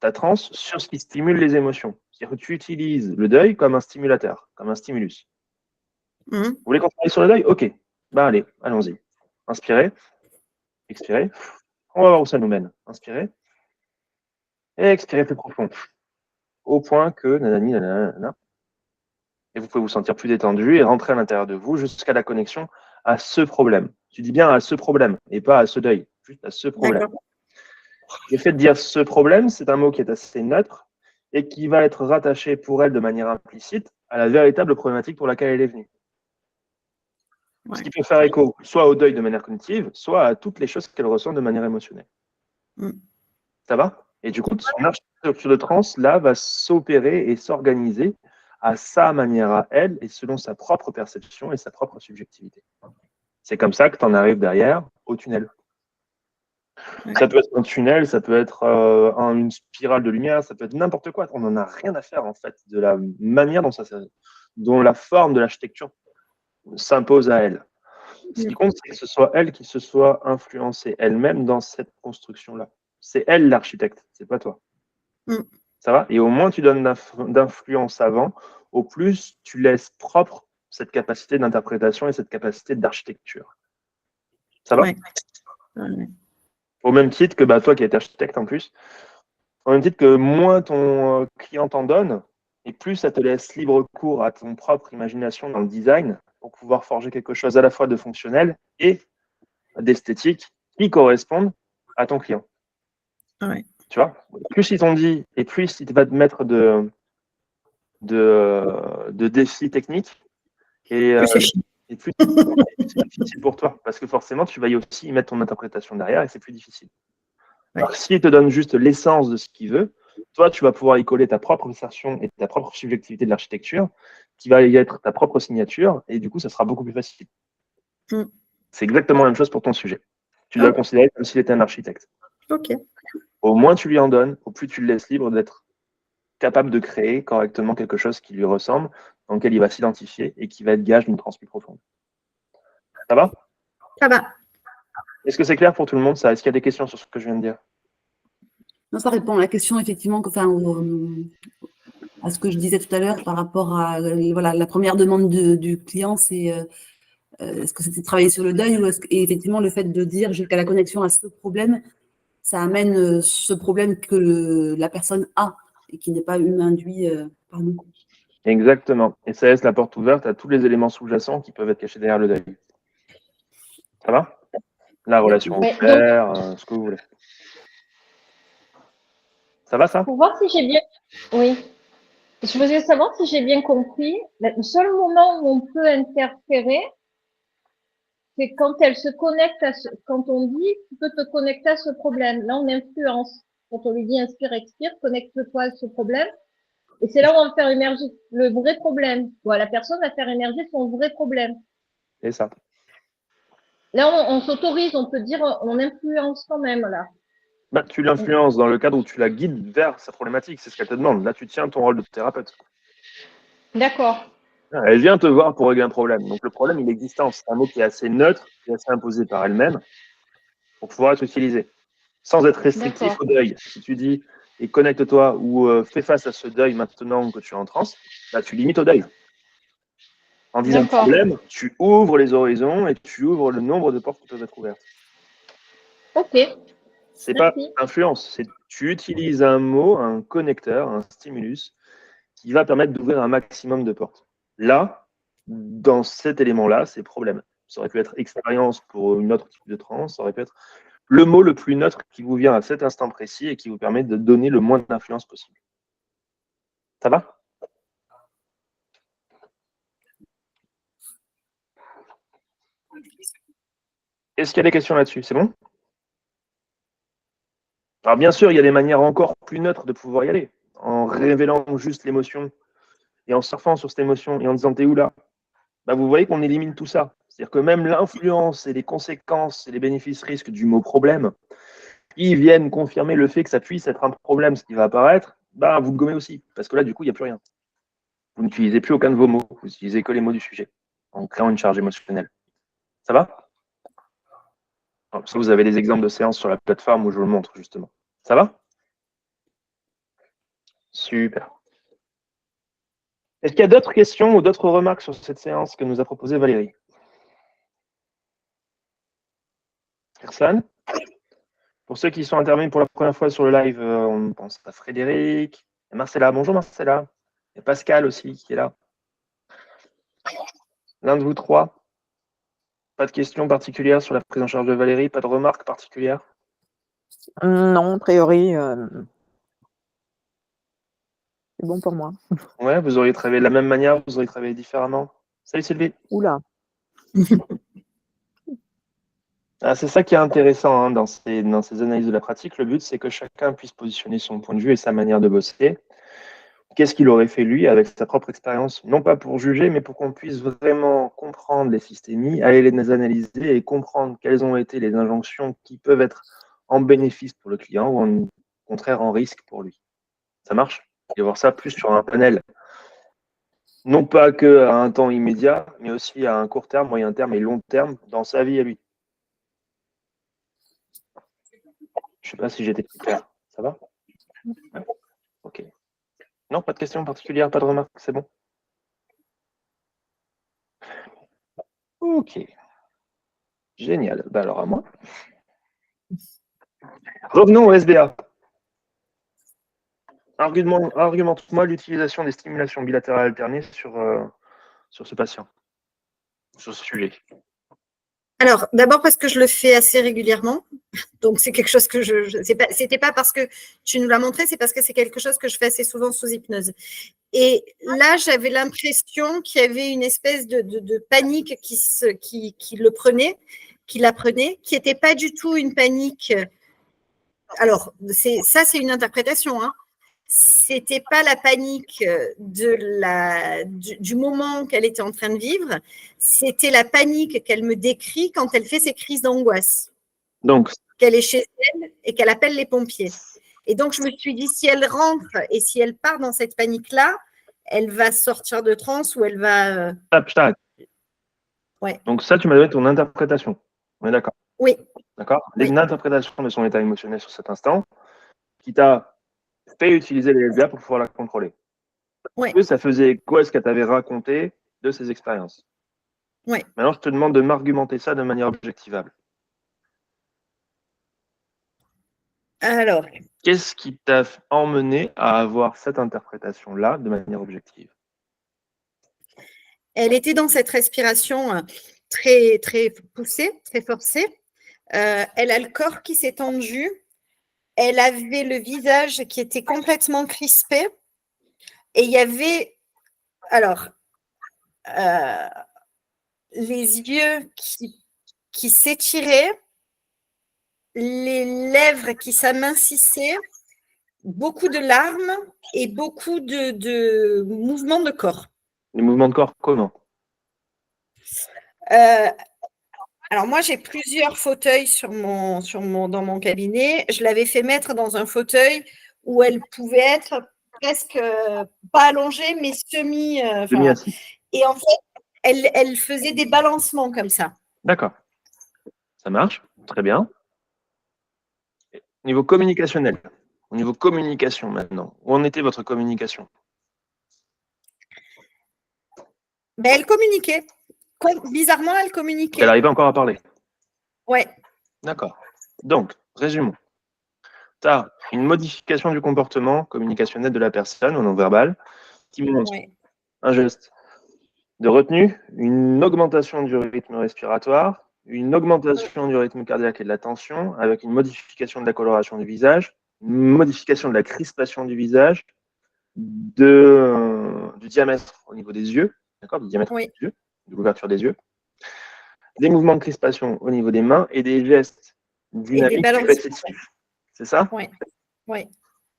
ta transe sur ce qui stimule les émotions. C'est-à-dire que tu utilises le deuil comme un stimulateur, comme un stimulus. Vous voulez qu'on travaille sur le deuil? Ok. Allez, allons-y. Inspirez, expirez. On va voir où ça nous mène. Inspirez, Et expirez plus profond. Au point que nanani, nanana, et vous pouvez vous sentir plus détendu et rentrer à l'intérieur de vous jusqu'à la connexion à ce problème. Tu dis bien à ce problème et pas à ce deuil, juste à ce problème. Le fait de dire ce problème, c'est un mot qui est assez neutre et qui va être rattaché pour elle de manière implicite à la véritable problématique pour laquelle elle est venue. Ouais. Ce qui peut faire écho soit au deuil de manière cognitive, soit à toutes les choses qu'elle ressent de manière émotionnelle. Ça va? Et du coup, son architecture de trans, là, va s'opérer et s'organiser à sa manière à elle et selon sa propre perception et sa propre subjectivité. C'est comme ça que tu en arrives derrière au tunnel. Ouais. Ça peut être un tunnel, ça peut être une spirale de lumière, ça peut être n'importe quoi. On n'en a rien à faire, en fait, de la manière dont la forme de l'architecture s'impose à elle. Ce qui compte, c'est que ce soit elle qui se soit influencée elle-même dans cette construction-là. C'est elle l'architecte, c'est pas toi. Ça va? Et au moins tu donnes d'influence avant, au plus tu laisses propre cette capacité d'interprétation et cette capacité d'architecture. Ça va? Ouais. Au même titre que toi qui es architecte en plus, au même titre que moins ton client t'en donne, et plus ça te laisse libre cours à ton propre imagination dans le design pour pouvoir forger quelque chose à la fois de fonctionnel et d'esthétique qui correspondent à ton client. Ouais. Tu vois, plus ils t'ont dit et plus il va te mettre de défis techniques et plus c'est difficile pour toi parce que forcément tu vas y aussi y mettre ton interprétation derrière et c'est plus difficile. Ouais. Alors s'il te donne juste l'essence de ce qu'il veut, toi tu vas pouvoir y coller ta propre version et ta propre subjectivité de l'architecture qui va y être ta propre signature et du coup ça sera beaucoup plus facile. C'est exactement la même chose pour ton sujet. Tu dois le considérer comme s'il était un architecte. Ok. Au moins tu lui en donnes, au plus tu le laisses libre d'être capable de créer correctement quelque chose qui lui ressemble, dans lequel il va s'identifier et qui va être gage d'une trans plus profonde. Ça va? Ça va. Est-ce que c'est clair pour tout le monde ça? Est-ce qu'il y a des questions sur ce que je viens de dire? Non, ça répond à la question, effectivement, à ce que je disais tout à l'heure par rapport à la première demande du client, c'est est-ce que c'était de travailler sur le deuil ou et effectivement le fait de dire jusqu'à la connexion à ce problème, ça amène ce problème que la personne a et qui n'est pas induit par nous. Exactement. Et ça laisse la porte ouverte à tous les éléments sous-jacents qui peuvent être cachés derrière le deuil. Ça va? La relation au père, ce que vous voulez. Ça va ça? Pour voir si j'ai bien. Oui. Je voulais savoir si j'ai bien compris. Le seul moment où on peut interférer, c'est quand elle se connecte quand on dit tu peux te connecter à ce problème. Là, on influence. Quand on lui dit inspire, expire, connecte-toi à ce problème. Et c'est là où on va faire émerger le vrai problème. La personne va faire émerger son vrai problème. C'est ça. Là, on s'autorise, on peut dire, on influence quand même, là. Tu l'influences dans le cadre où tu la guides vers sa problématique, c'est ce qu'elle te demande. Là, tu tiens ton rôle de thérapeute. D'accord. Elle vient te voir pour régler un problème. Donc le problème, il est existant. C'est un mot qui est assez neutre, qui est assez imposé par elle-même pour pouvoir être utilisé. Sans être restrictif au deuil. Si tu dis et connecte-toi ou fais face à ce deuil maintenant que tu es en transe, tu limites au deuil. En disant problème, tu ouvres les horizons et tu ouvres le nombre de portes qui peuvent être ouvertes. Ok. C'est pas influence, c'est tu utilises un mot, un connecteur, un stimulus qui va permettre d'ouvrir un maximum de portes. Là, dans cet élément-là, c'est problème. Ça aurait pu être expérience pour une autre type de transe, ça aurait pu être le mot le plus neutre qui vous vient à cet instant précis et qui vous permet de donner le moins d'influence possible. Ça va? Est-ce qu'il y a des questions là-dessus? C'est bon? Alors bien sûr, il y a des manières encore plus neutres de pouvoir y aller, en révélant juste l'émotion et en surfant sur cette émotion et en disant t'es où là? Vous voyez qu'on élimine tout ça. C'est-à-dire que même l'influence et les conséquences et les bénéfices-risques du mot problème, qui viennent confirmer le fait que ça puisse être un problème, ce qui va apparaître, vous le gommez aussi. Parce que là, du coup, il n'y a plus rien. Vous n'utilisez plus aucun de vos mots, vous n'utilisez que les mots du sujet, en créant une charge émotionnelle. Ça va? Alors, ça, vous avez des exemples de séances sur la plateforme où je vous le montre, justement. Ça va? Super. Est-ce qu'il y a d'autres questions ou d'autres remarques sur cette séance que nous a proposée Valérie? Personne? Pour ceux qui sont intervenus pour la première fois sur le live, on pense à Frédéric, et Marcella. Bonjour Marcella. Il y a Pascal aussi qui est là. L'un de vous trois. Pas de questions particulières sur la prise en charge de Valérie, pas de remarques particulières? Non, a priori, c'est bon pour moi. Ouais, vous auriez travaillé de la même manière, vous auriez travaillé différemment. Salut Sylvie. Oula. Ah, c'est ça qui est intéressant hein, dans ces analyses de la pratique. Le but, c'est que chacun puisse positionner son point de vue et sa manière de bosser. Qu'est-ce qu'il aurait fait lui avec sa propre expérience? Non pas pour juger, mais pour qu'on puisse vraiment comprendre les systémies, aller les analyser et comprendre quelles ont été les injonctions qui peuvent être en bénéfice pour le client ou au contraire en risque pour lui. Ça marche? Et voir ça plus sur un panel. Non pas qu'à un temps immédiat, mais aussi à un court terme, moyen terme et long terme dans sa vie à lui. Je ne sais pas si j'étais plus clair. Ça va? Ouais. Ok. Non, pas de questions particulières, pas de remarques, c'est bon? Ok. Génial. Bah alors à moi. Revenons au SBA. Argumente-moi l'utilisation des stimulations bilatérales alternées sur ce patient, sur ce sujet. Alors, d'abord parce que je le fais assez régulièrement. Donc, c'est quelque chose que c'était pas parce que tu nous l'as montré, c'est parce que c'est quelque chose que je fais assez souvent sous hypnose. Et là, j'avais l'impression qu'il y avait une espèce de panique qui la prenait, qui n'était pas du tout une panique. Alors, c'est une interprétation, hein. C'était pas la panique du moment qu'elle était en train de vivre, c'était la panique qu'elle me décrit quand elle fait ses crises d'angoisse. Donc, qu'elle est chez elle et qu'elle appelle les pompiers. Et donc, je me suis dit, si elle rentre et si elle part dans cette panique-là, elle va sortir de transe ou elle va… Ouais. Donc ça, tu m'as donné ton interprétation. On est d'accord? Oui. D'accord? Une interprétation de son état émotionnel sur cet instant qui t'a fait utiliser les SBA pour pouvoir la contrôler. Oui. Ça faisait écho à ce qu'elle t'avait raconté de ses expériences. Oui. Maintenant, je te demande de m'argumenter ça de manière objectivable. Alors. Qu'est-ce qui t'a emmené à avoir cette interprétation-là de manière objective? Elle était dans cette respiration très, très poussée, très forcée. Elle a le corps qui s'est tendu. Elle avait le visage qui était complètement crispé. Et il y avait, alors, les yeux qui s'étiraient, les lèvres qui s'amincissaient, beaucoup de larmes et beaucoup de mouvements de corps. Les mouvements de corps, comment? Alors moi, j'ai plusieurs fauteuils dans mon cabinet. Je l'avais fait mettre dans un fauteuil où elle pouvait être presque pas allongée, mais semi-assis. Et en fait, elle faisait des balancements comme ça. D'accord. Ça marche. Très bien. Au niveau communicationnel, au niveau communication maintenant, où en était votre communication? Ben, elle communiquait. Bizarrement, elle communiquait. Elle arrivait encore à parler? Ouais. D'accord. Donc, résumons. Tu as une modification du comportement communicationnel de la personne au non-verbal qui montre un geste de retenue, une augmentation du rythme respiratoire, une augmentation du rythme cardiaque et de la tension, avec une modification de la coloration du visage, une modification de la crispation du visage, du diamètre au niveau des yeux, d'accord, du diamètre des yeux, de l'ouverture des yeux, des mouvements de crispation au niveau des mains et des gestes dynamiques répétitifs. C'est ça? Oui. Oui.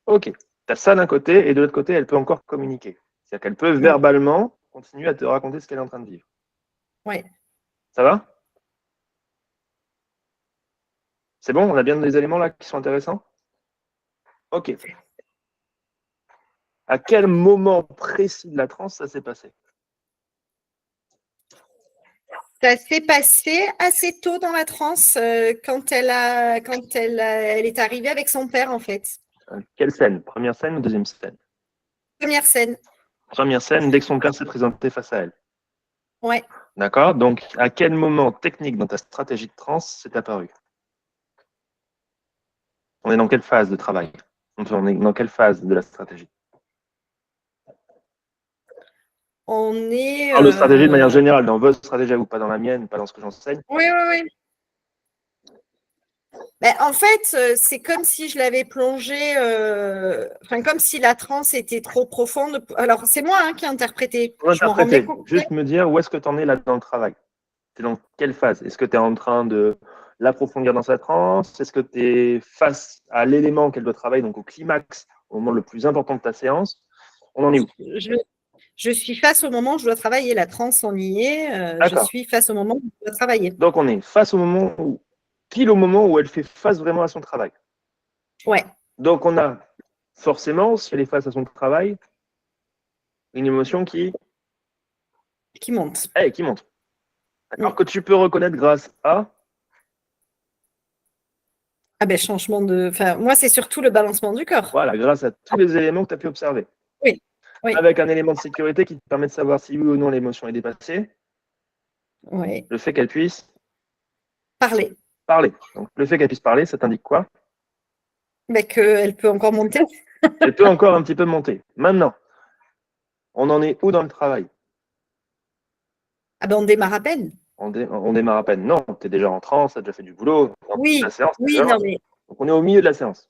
Ok. Tu as ça d'un côté et de l'autre côté, elle peut encore communiquer. C'est-à-dire qu'elle peut verbalement continuer à te raconter ce qu'elle est en train de vivre. Oui. Ça va? C'est bon? On a bien des éléments là qui sont intéressants? Ok. À quel moment précis de la transe ça s'est passé? Ça s'est passé assez tôt dans la transe quand elle est arrivée avec son père, en fait. Quelle scène? Première scène ou deuxième scène? Première scène. Première scène, dès que son père s'est présenté face à elle. Ouais. D'accord? Donc, à quel moment technique dans ta stratégie de transe c'est apparu? On est dans quelle phase de travail? On est dans quelle phase de la stratégie? On est. Je parle de stratégie de manière générale, dans votre stratégie à vous, pas dans la mienne, pas dans ce que j'enseigne. Oui, oui, oui. Ben, en fait, c'est comme si je l'avais plongé, enfin, comme si la transe était trop profonde. Alors, c'est moi qui ai interprété. Pour Je m'en rendais interpréter, compte. juste me dire où est-ce que tu en es là dans le travail. Tu es dans quelle phase? Est-ce que tu es en train de l'approfondir dans sa transe? Est-ce que tu es face à l'élément qu'elle doit travailler, donc au climax, au moment le plus important de ta séance? On en est où? Je suis face au moment où je dois travailler. La transe, on y est. Je D'accord. suis face au moment où je dois travailler. Donc on est face au moment où, pile au moment où elle fait face vraiment à son travail. Ouais. Donc on a forcément, si elle est face à son travail, une émotion qui monte. qui monte. D'accord, que tu peux reconnaître grâce à. Ah ben, changement de. Enfin, moi, c'est surtout le balancement du corps. Voilà, grâce à tous les éléments que tu as pu observer. Oui. Oui. Avec un élément de sécurité qui te permet de savoir si oui ou non l'émotion est dépassée. Oui. Le fait qu'elle puisse Parler. Donc, le fait qu'elle puisse parler, ça t'indique quoi? Ben, qu'elle peut encore monter. Elle peut encore un petit peu monter. Maintenant, on en est où dans le travail? Ah ben, on démarre à peine. On démarre à peine. Non, tu es déjà en transe, tu as déjà fait du boulot. Oui, la séance, oui, non, mais. Donc, on est au milieu de la séance.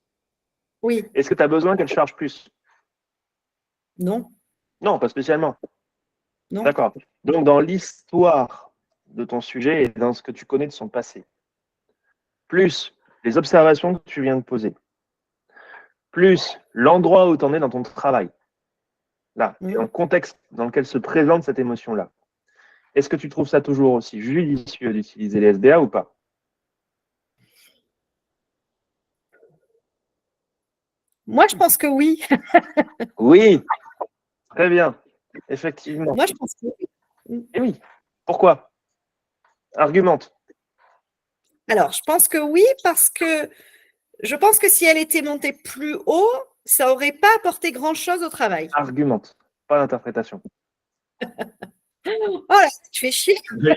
Oui. Est-ce que tu as besoin qu'elle charge plus? Non. Non, pas spécialement. Non. D'accord. Donc, dans l'histoire de ton sujet et dans ce que tu connais de son passé, plus les observations que tu viens de poser, plus l'endroit où tu en es dans ton travail, là, et dans le contexte dans lequel se présente cette émotion-là, est-ce que tu trouves ça toujours aussi judicieux d'utiliser les SBA ou pas? Moi, je pense que oui. Oui, très bien, effectivement. Moi, je pense que oui. Et oui, pourquoi? Argumente. Alors, je pense que oui, parce que je pense que si elle était montée plus haut, ça n'aurait pas apporté grand-chose au travail. Argumente, pas d'interprétation. Oh là, tu fais chier. Oui.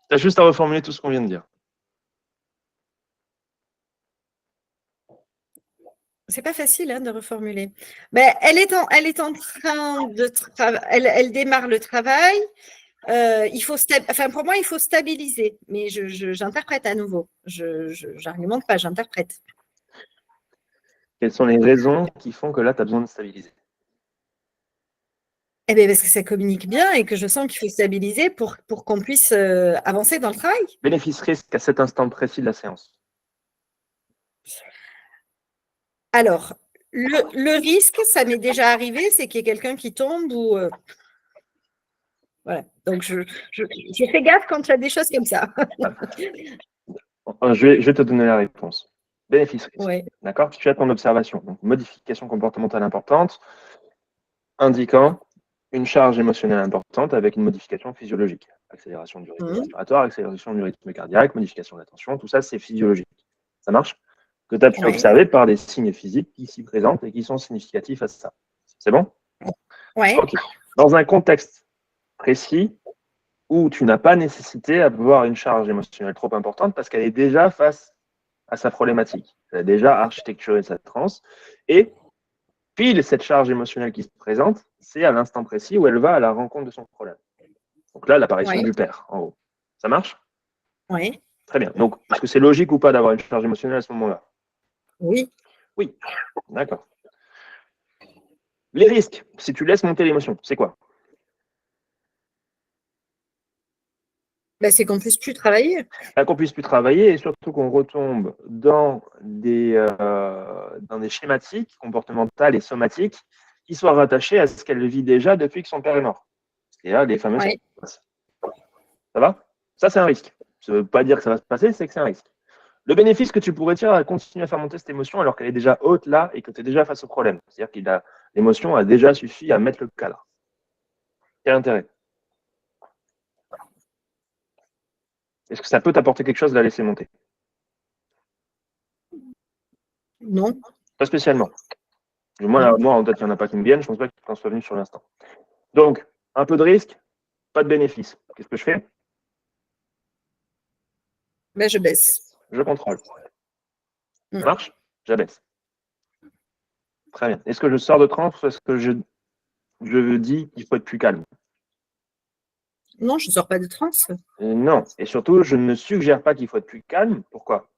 Tu as juste à reformuler tout ce qu'on vient de dire. C'est pas facile de reformuler. Mais elle est en train de elle démarre le travail. Il faut pour moi, il faut stabiliser. Mais j'interprète à nouveau. Je n'argumente pas, j'interprète. Quelles sont les raisons qui font que là, tu as besoin de stabiliser? Eh bien, parce que ça communique bien et que je sens qu'il faut stabiliser pour qu'on puisse avancer dans le travail. Bénéfice-risque à cet instant précis de la séance. Alors, le risque, ça m'est déjà arrivé, c'est qu'il y ait quelqu'un qui tombe ou. Voilà. Donc, je fais gaffe quand il y a des choses comme ça. Je vais te donner la réponse. Bénéfice-risque. Ouais. D'accord? Tu as ton observation. Donc, modification comportementale importante, indiquant une charge émotionnelle importante avec une modification physiologique. Accélération du rythme respiratoire, accélération du rythme cardiaque, modification de la tension, tout ça, c'est physiologique. Ça marche? Que tu as pu observer par des signes physiques qui s'y présentent et qui sont significatifs à ça. C'est bon? Ouais. Okay. Dans un contexte précis où tu n'as pas nécessité à avoir une charge émotionnelle trop importante parce qu'elle est déjà face à sa problématique. Elle a déjà architecturé sa transe et pile cette charge émotionnelle qui se présente, c'est à l'instant précis où elle va à la rencontre de son problème. Donc là, l'apparition du père, en haut. Ça marche? Oui. Très bien. Donc, est-ce que c'est logique ou pas d'avoir une charge émotionnelle à ce moment-là? Oui. Oui. D'accord. Les risques, si tu laisses monter l'émotion, c'est quoi? Ben, c'est qu'on ne puisse plus travailler. Qu'on puisse plus travailler et surtout qu'on retombe dans des schématiques comportementales et somatiques qui soient rattachées à ce qu'elle vit déjà depuis que son père est mort. C'est-à-dire les fameux. Ouais. Ça va? Ça, c'est un risque. Ça ne veut pas dire que ça va se passer, c'est que c'est un risque. Le bénéfice que tu pourrais tirer à continuer à faire monter cette émotion alors qu'elle est déjà haute là et que tu es déjà face au problème. C'est-à-dire que l'émotion a déjà suffi à mettre le cadre. Quel intérêt? Est-ce que ça peut t'apporter quelque chose de la laisser monter? Non. Pas spécialement. Moi, en tête, il n'y en a pas qui me viennent. Je ne pense pas que tu en sois venu sur l'instant. Donc, un peu de risque, pas de bénéfice. Qu'est-ce que je fais? Ben, je baisse. Je contrôle. Ça Mm. marche? J'abaisse. Très bien. Est-ce que je sors de transe ou est-ce que je dis qu'il faut être plus calme? Non, je ne sors pas de transe. Non. Et surtout, je ne suggère pas qu'il faut être plus calme. Pourquoi?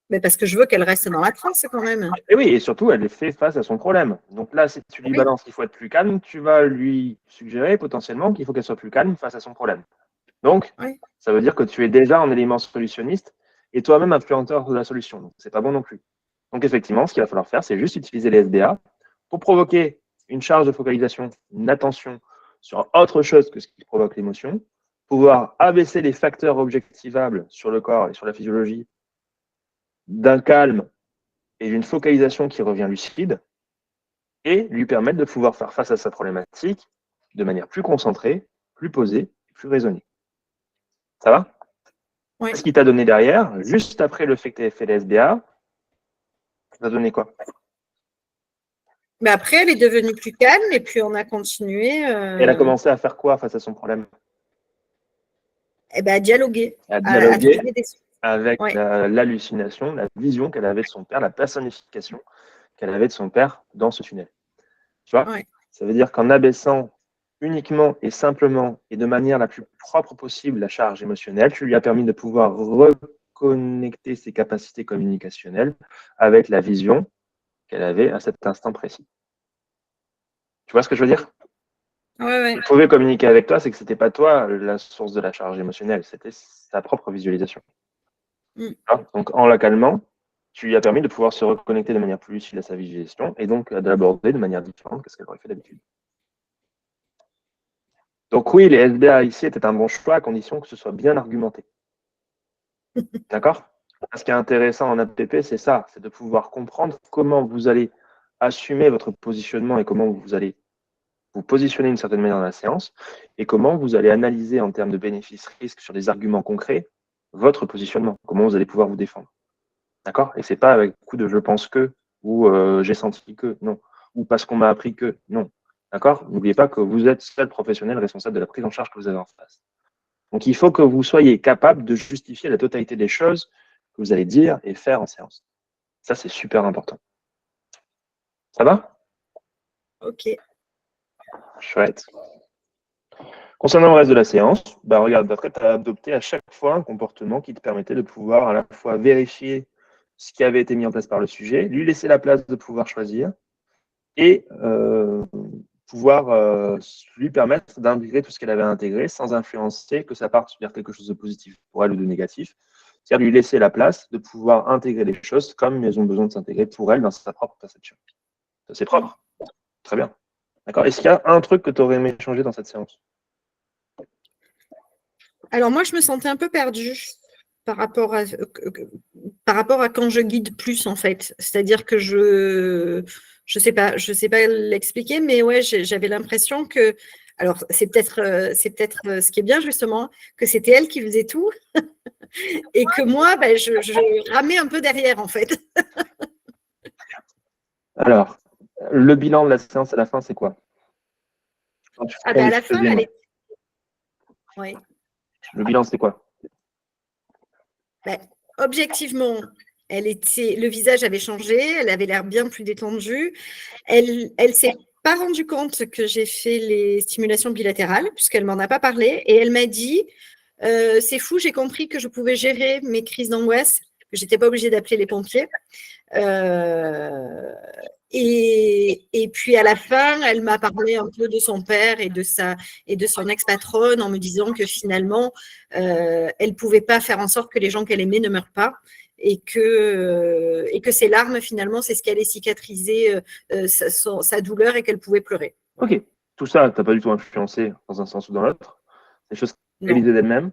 Mais parce que je veux qu'elle reste dans la transe quand même. Et oui, et surtout, elle fait face à son problème. Donc là, si tu lui Oui. balances qu'il faut être plus calme, tu vas lui suggérer potentiellement qu'il faut qu'elle soit plus calme face à son problème. Donc, Oui. ça veut dire que tu es déjà en élément solutionniste et toi-même influenceur de la solution. Donc, c'est pas bon non plus. Donc, effectivement, ce qu'il va falloir faire, c'est juste utiliser les SBA pour provoquer une charge de focalisation, une attention sur autre chose que ce qui provoque l'émotion, pouvoir abaisser les facteurs objectivables sur le corps et sur la physiologie d'un calme et d'une focalisation qui revient lucide, et lui permettre de pouvoir faire face à sa problématique de manière plus concentrée, plus posée, plus raisonnée. Ça va? Oui. Ce qu'il t'a donné derrière, juste après le fait que tu aies fait les SBA, ça t'a donné quoi? Mais après, elle est devenue plus calme et puis on a continué Elle a commencé à faire quoi face à son problème? eh ben, à dialoguer, À à dialoguer trouver des avec Ouais. l'hallucination, la vision qu'elle avait de son père, la personnification qu'elle avait de son père dans ce tunnel. Tu vois? Ouais. Ça veut dire qu'en abaissant uniquement et simplement et de manière la plus propre possible la charge émotionnelle, tu lui as permis de pouvoir reconnecter ses capacités communicationnelles avec la vision qu'elle avait à cet instant précis. Tu vois ce que je veux dire? Ouais. Elle pouvait communiquer avec toi, c'est que c'était pas toi la source de la charge émotionnelle, c'était sa propre visualisation. Mm. Donc en la calmant, tu lui as permis de pouvoir se reconnecter de manière plus lucide à sa visualisation et donc de l'aborder de manière différente que ce qu'elle aurait fait d'habitude. Donc oui, les SBA ici étaient un bon choix à condition que ce soit bien argumenté. D'accord? Ce qui est intéressant en APP, c'est ça, c'est de pouvoir comprendre comment vous allez assumer votre positionnement et comment vous allez vous positionner d'une certaine manière dans la séance et comment vous allez analyser en termes de bénéfices-risques sur des arguments concrets votre positionnement, comment vous allez pouvoir vous défendre. D'accord? Et c'est pas avec coup de je pense que ou j'ai senti que, non, ou parce qu'on m'a appris que, non. D'accord? N'oubliez pas que vous êtes seul professionnel responsable de la prise en charge que vous avez en face. Donc il faut que vous soyez capable de justifier la totalité des choses que vous allez dire et faire en séance. Ça, c'est super important. Ça va? Ok. Chouette. Concernant le reste de la séance, bah regarde, après, tu as adopté à chaque fois un comportement qui te permettait de pouvoir à la fois vérifier ce qui avait été mis en place par le sujet, lui laisser la place de pouvoir choisir et pouvoir lui permettre d'intégrer tout ce qu'elle avait intégré sans influencer que ça parte vers quelque chose de positif pour elle ou de négatif. C'est-à-dire lui laisser la place de pouvoir intégrer les choses comme elles ont besoin de s'intégrer pour elle dans sa propre perception. Ça, c'est propre. Très bien. D'accord. Est-ce qu'il y a un truc que tu aurais aimé changer dans cette séance? Alors moi, je me sentais un peu perdue par rapport à quand je guide plus, en fait. C'est-à-dire que je sais pas l'expliquer, mais ouais, j'avais l'impression que, alors c'est peut-être ce qui est bien justement, que c'était elle qui faisait tout et que moi, ben, je ramais un peu derrière, en fait. Alors, le bilan de la séance à la fin, c'est quoi? Ah ben à la fin, elle est... Ouais. Le bilan, c'est quoi? Ben, objectivement, le visage avait changé, elle avait l'air bien plus détendue. Elle s'est pas rendue compte que j'ai fait les stimulations bilatérales, puisqu'elle m'en a pas parlé, et elle m'a dit c'est fou, j'ai compris que je pouvais gérer mes crises d'angoisse, que j'étais pas obligée d'appeler les pompiers. Et puis à la fin, elle m'a parlé un peu de son père et de son ex-patronne en me disant que finalement, elle pouvait pas faire en sorte que les gens qu'elle aimait ne meurent pas et que ses larmes finalement, c'est ce qui allait cicatriser sa douleur et qu'elle pouvait pleurer. Ok. Tout ça, tu n'as pas du tout influencé dans un sens ou dans l'autre. C'est des choses qu'elle réalisait d'elle-même,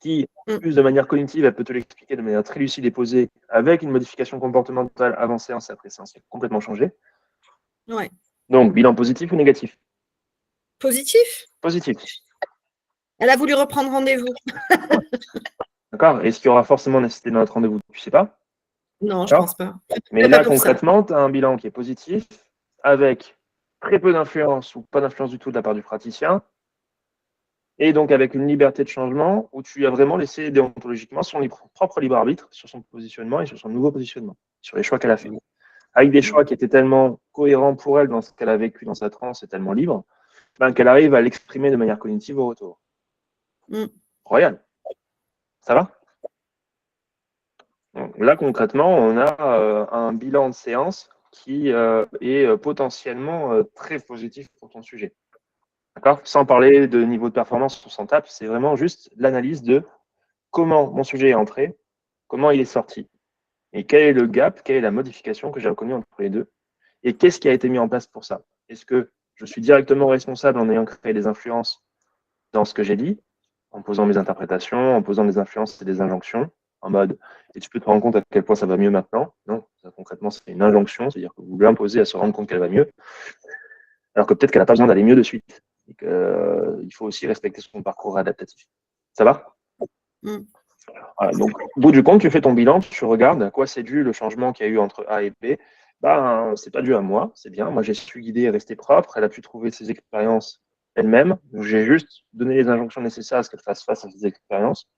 qui, plus de manière cognitive, elle peut te l'expliquer de manière très lucide et posée, avec une modification comportementale avancée en après séance, c'est complètement changé. Ouais. Donc, bilan positif ou négatif? Positif. Positif. Elle a voulu reprendre rendez-vous. D'accord? Est-ce qu'il y aura forcément nécessité de notre rendez-vous? Tu ne sais pas? Non, je ne pense pas. Mais là, concrètement, tu as un bilan qui est positif, avec très peu d'influence ou pas d'influence du tout de la part du praticien, et donc avec une liberté de changement où tu as vraiment laissé déontologiquement son propre libre arbitre sur son positionnement et sur son nouveau positionnement, sur les choix qu'elle a fait. Avec des choix qui étaient tellement cohérents pour elle dans ce qu'elle a vécu dans sa transe et tellement libre, qu'elle arrive à l'exprimer de manière cognitive au retour. Royal. Ça va? Donc, là, concrètement, on a un bilan de séance qui est potentiellement très positif pour ton sujet. D'accord? Sans parler de niveau de performance, on s'en tape, c'est vraiment juste l'analyse de comment mon sujet est entré, comment il est sorti, et quel est le gap, quelle est la modification que j'ai reconnue entre les deux, et qu'est-ce qui a été mis en place pour ça. Est-ce que je suis directement responsable en ayant créé des influences dans ce que j'ai dit, en posant mes interprétations, en posant des influences et des injonctions, en mode « et tu peux te rendre compte à quel point ça va mieux maintenant ?» Non, ça, concrètement, c'est une injonction, c'est-à-dire que vous lui imposez à se rendre compte qu'elle va mieux, alors que peut-être qu'elle n'a pas besoin d'aller mieux de suite. Et qu'il faut aussi respecter son parcours adaptatif. Ça va? Voilà, donc, au bout du compte, tu fais ton bilan, tu regardes à quoi c'est dû le changement qu'il y a eu entre A et B. C'est pas dû à moi, c'est bien. Moi, j'ai su guider et rester propre. Elle a pu trouver ses expériences elle-même. J'ai juste donné les injonctions nécessaires à ce qu'elle fasse face à ses expériences,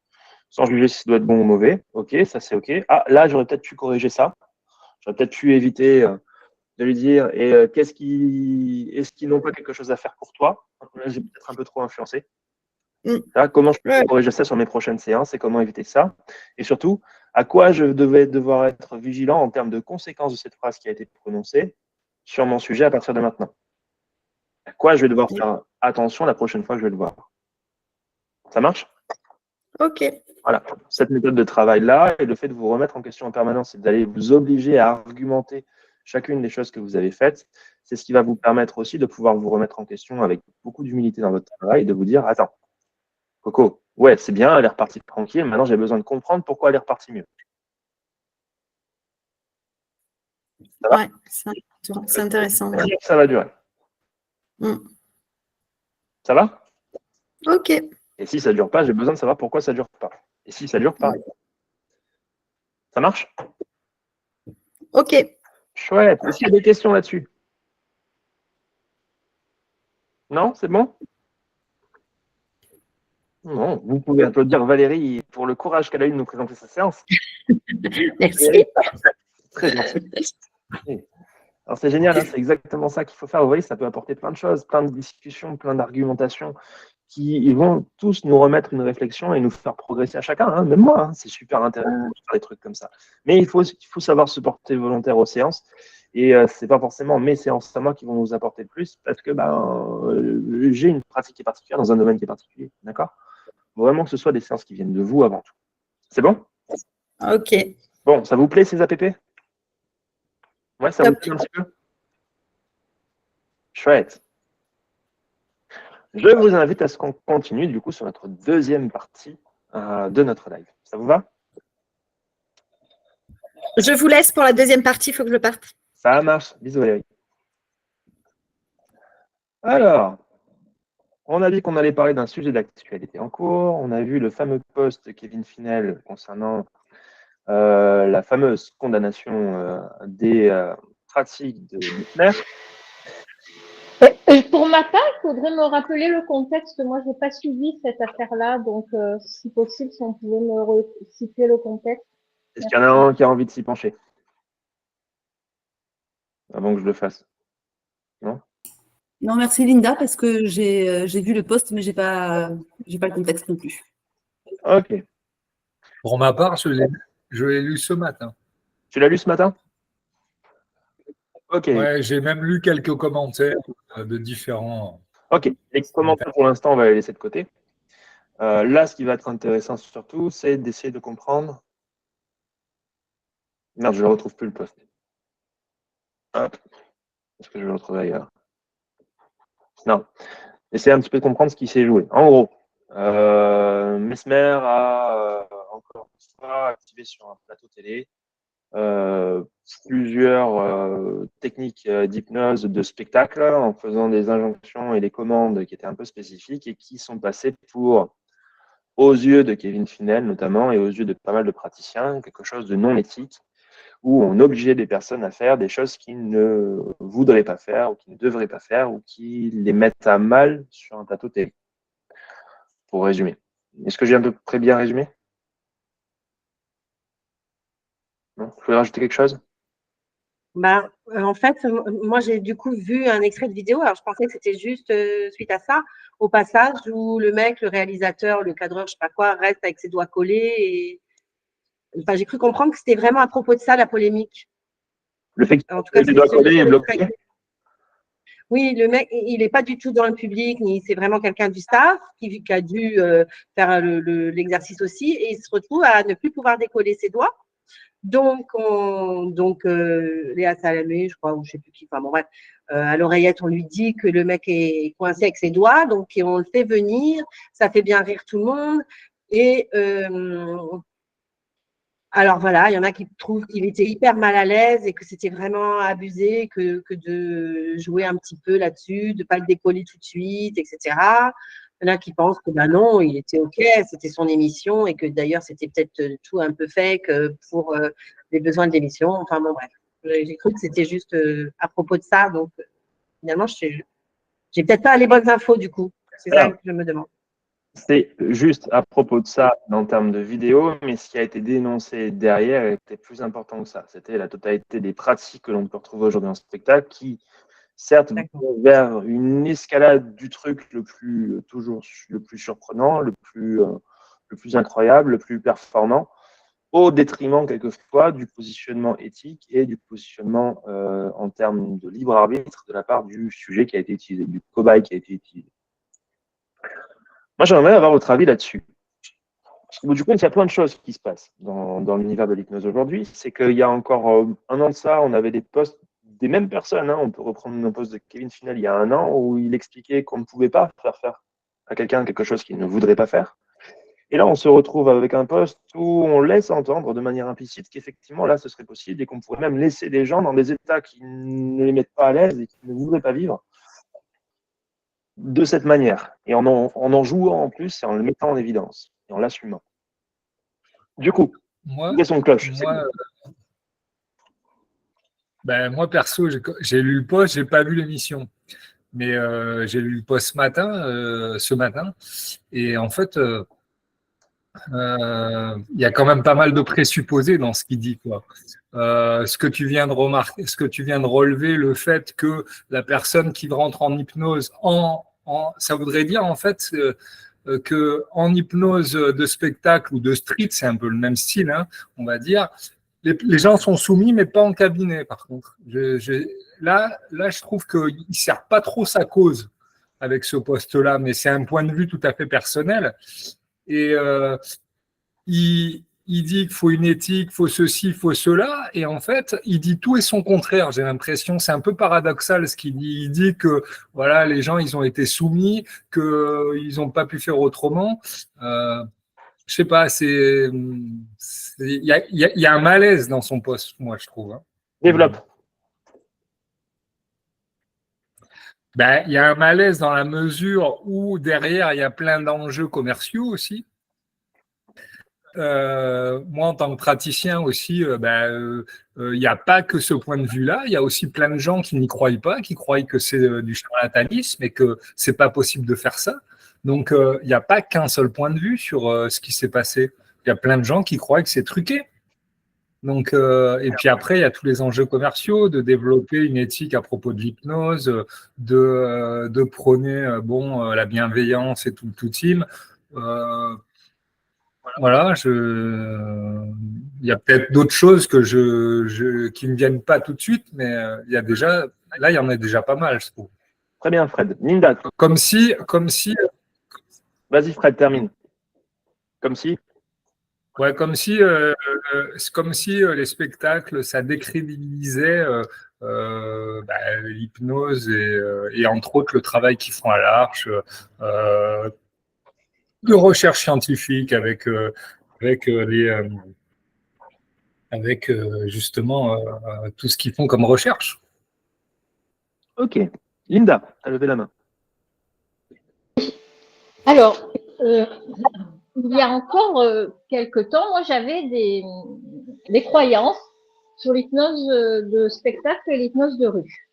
sans juger si ça doit être bon ou mauvais. Ok, ça c'est ok. Ah, là, j'aurais peut-être pu corriger ça. J'aurais peut-être pu éviter de lui dire est-ce qu'ils n'ont pas quelque chose à faire pour toi? Là, j'ai peut-être un peu trop influencé. Là, comment je peux corriger ça sur mes prochaines séances et comment éviter ça? Et surtout, à quoi je devais devoir être vigilant en termes de conséquences de cette phrase qui a été prononcée sur mon sujet à partir de maintenant? À quoi je vais devoir faire attention la prochaine fois que je vais le voir? Ça marche? Ok. Voilà. Cette méthode de travail-là et le fait de vous remettre en question en permanence et d'aller vous obliger à argumenter chacune des choses que vous avez faites, c'est ce qui va vous permettre aussi de pouvoir vous remettre en question avec beaucoup d'humilité dans votre travail et de vous dire « Attends, Coco, ouais, c'est bien, elle est repartie tranquille, maintenant j'ai besoin de comprendre pourquoi elle est repartie mieux. » Ça va? Ouais, c'est intéressant. Ça va durer. Ça va? Ok. Et si ça ne dure pas, j'ai besoin de savoir pourquoi ça ne dure pas. Et si ça dure, pareil. Ça marche? Ok. Chouette. Est-ce qu'il y a des questions là-dessus? Non, c'est bon? Non, vous pouvez applaudir Valérie pour le courage qu'elle a eu de nous présenter sa séance. Merci. Très gentil. Alors c'est génial, hein, c'est exactement ça qu'il faut faire. Vous voyez, ça peut apporter plein de choses, plein de discussions, plein d'argumentations qui vont tous nous remettre une réflexion et nous faire progresser à chacun, hein, même moi. Hein, c'est super intéressant de faire des trucs comme ça. Mais il faut savoir se porter volontaire aux séances. Et ce n'est pas forcément mes séances à moi qui vont nous apporter le plus parce que j'ai une pratique qui est particulière dans un domaine qui est particulier. D'accord? Vraiment que ce soit des séances qui viennent de vous avant tout. C'est bon? Ok. Bon, ça vous plaît ces APP? Ouais, ça vous plaît un petit peu? Chouette. Je vous invite à ce qu'on continue du coup sur notre deuxième partie de notre live. Ça vous va? Je vous laisse pour la deuxième partie, il faut que je parte. Ça marche. Bisous Valérie. Alors, on a dit qu'on allait parler d'un sujet d'actualité en cours. On a vu le fameux post de Kevin Finel concernant la fameuse condamnation des pratiques de Hitler. Pour ma part, il faudrait me rappeler le contexte. Moi, je n'ai pas suivi cette affaire-là, donc si possible, si on pouvait me resituer le contexte. Est-ce qu'il y en a un qui a envie de s'y pencher avant que je le fasse? Non? Non, merci Linda, parce que j'ai vu le post, mais j'ai pas le contexte non plus. Ok. Pour ma part, je l'ai lu ce matin. Tu l'as lu ce matin? Ok. Ouais, j'ai même lu quelques commentaires de différents. Ok. Les commentaires, pour l'instant, on va les laisser de côté. Là, ce qui va être intéressant surtout, c'est d'essayer de comprendre. Merde, je ne retrouve plus le post. Hop. Est-ce que je le retrouve ailleurs? Non. Essayer un petit peu de comprendre ce qui s'est joué. En gros, Mesmer a encore une fois activé sur un plateau télé plusieurs techniques d'hypnose de spectacle en faisant des injonctions et des commandes qui étaient un peu spécifiques et qui sont passées pour, aux yeux de Kevin Finel notamment et aux yeux de pas mal de praticiens, quelque chose de non éthique où on obligeait des personnes à faire des choses qu'ils ne voudraient pas faire ou qu'ils ne devraient pas faire ou qui les mettent à mal sur un plateau télé. pour résumer. Est-ce que j'ai à peu près bien résumé? Non? Vous voulez rajouter quelque chose? Ben, en fait, moi, j'ai du coup vu un extrait de vidéo. Alors, je pensais que c'était juste suite à ça, au passage où le mec, le réalisateur, le cadreur, je sais pas quoi, reste avec ses doigts collés. Et... Enfin, j'ai cru comprendre que c'était vraiment à propos de ça, la polémique. Le fait En tout que cas, les doigts collés et bloqués? Oui, le mec, il n'est pas du tout dans le public, ni c'est vraiment quelqu'un du staff qui a dû faire l'exercice aussi, et il se retrouve à ne plus pouvoir décoller ses doigts. Donc, Léa Salamé, je crois, ou je ne sais plus qui, enfin bon, bref, à l'oreillette, on lui dit que le mec est coincé avec ses doigts, donc on le fait venir, ça fait bien rire tout le monde. Et alors voilà, il y en a qui trouvent qu'il était hyper mal à l'aise et que c'était vraiment abusé que de jouer un petit peu là-dessus, de ne pas le décoller tout de suite, etc. Il y en a qui pensent que ben non, il était OK, c'était son émission et que d'ailleurs c'était peut-être tout un peu fake pour les besoins de l'émission. Enfin bon, bref, j'ai cru que c'était juste à propos de ça. Donc finalement, j'ai peut-être pas les bonnes infos du coup. C'est ça que je me demande. C'est juste à propos de ça en termes de vidéo, mais ce qui a été dénoncé derrière était plus important que ça. C'était la totalité des pratiques que l'on peut retrouver aujourd'hui en spectacle qui, certes, vont vers une escalade du truc toujours le plus surprenant, le plus incroyable, le plus performant, au détriment quelquefois du positionnement éthique et du positionnement en termes de libre arbitre de la part du sujet qui a été utilisé, du cobaye qui a été utilisé. Moi, j'aimerais avoir votre avis là-dessus. Du coup, il y a plein de choses qui se passent dans l'univers de l'hypnose aujourd'hui. C'est qu'il y a encore un an de ça, on avait des posts des mêmes personnes. On peut reprendre un post de Kevin Finel il y a un an où il expliquait qu'on ne pouvait pas faire à quelqu'un quelque chose qu'il ne voudrait pas faire. Et là, on se retrouve avec un post où on laisse entendre de manière implicite qu'effectivement, là, ce serait possible et qu'on pourrait même laisser des gens dans des états qui ne les mettent pas à l'aise et qui ne voudraient pas vivre de cette manière, et en jouant en plus et en le mettant en évidence, et en l'assumant. Du coup, Moi, son cloche. moi perso, j'ai lu le post, j'ai pas vu l'émission. Mais j'ai lu le post ce matin, et en fait, il y a quand même pas mal de présupposés dans ce qu'il dit, quoi. Ce que tu viens de remarquer, ce que tu viens de relever, le fait que la personne qui rentre en hypnose, ça voudrait dire en fait que en hypnose de spectacle ou de street, c'est un peu le même style, hein, on va dire. Les gens sont soumis, mais pas en cabinet, par contre. Là, je trouve qu'il ne sert pas trop sa cause avec ce poste-là, mais c'est un point de vue tout à fait personnel. Et il dit qu'il faut une éthique, il faut ceci, il faut cela, et en fait, il dit tout et son contraire. J'ai l'impression, c'est un peu paradoxal ce qu'il dit. Il dit que voilà, les gens, ils ont été soumis, qu'ils n'ont pas pu faire autrement. Je sais pas, il y a un malaise dans son poste, moi, je trouve. Hein. Développe. Il y a un malaise dans la mesure où derrière, il y a plein d'enjeux commerciaux aussi. Moi, en tant que praticien aussi, il n'y a pas que ce point de vue-là. Il y a aussi plein de gens qui n'y croient pas, qui croient que c'est du charlatanisme et que c'est pas possible de faire ça. Donc, il n'y a pas qu'un seul point de vue sur ce qui s'est passé. Il y a plein de gens qui croient que c'est truqué. Donc, et puis après, il y a tous les enjeux commerciaux, de développer une éthique à propos de l'hypnose, de prôner la bienveillance et tout le tout team. Voilà, il y a peut-être d'autres choses que qui ne me viennent pas tout de suite, mais il y en a déjà pas mal, je trouve. Très bien, Fred. Linda. Comme si. Vas-y, Fred, termine. Comme si. Ouais, comme si les spectacles, ça décrédibilisait l'hypnose et entre autres le travail qu'ils font à l'Arche, de recherche scientifique avec justement tout ce qu'ils font comme recherche. Ok. Linda, tu as levé la main. Alors, il y a encore quelques temps, moi j'avais des croyances sur l'hypnose de spectacle et l'hypnose de rue.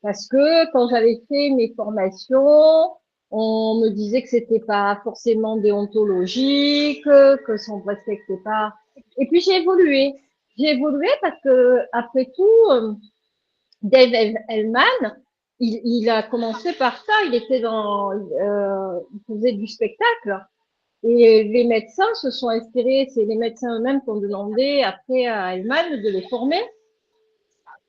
Parce que quand j'avais fait mes formations, On me disait que c'était pas forcément déontologique, que ça ne respectait pas. Et puis j'ai évolué. J'ai évolué parce que après tout, Dave Hellman, il a commencé par ça. Il était il faisait du spectacle. Et les médecins se sont inspirés. C'est les médecins eux-mêmes qui ont demandé après à Hellman de les former.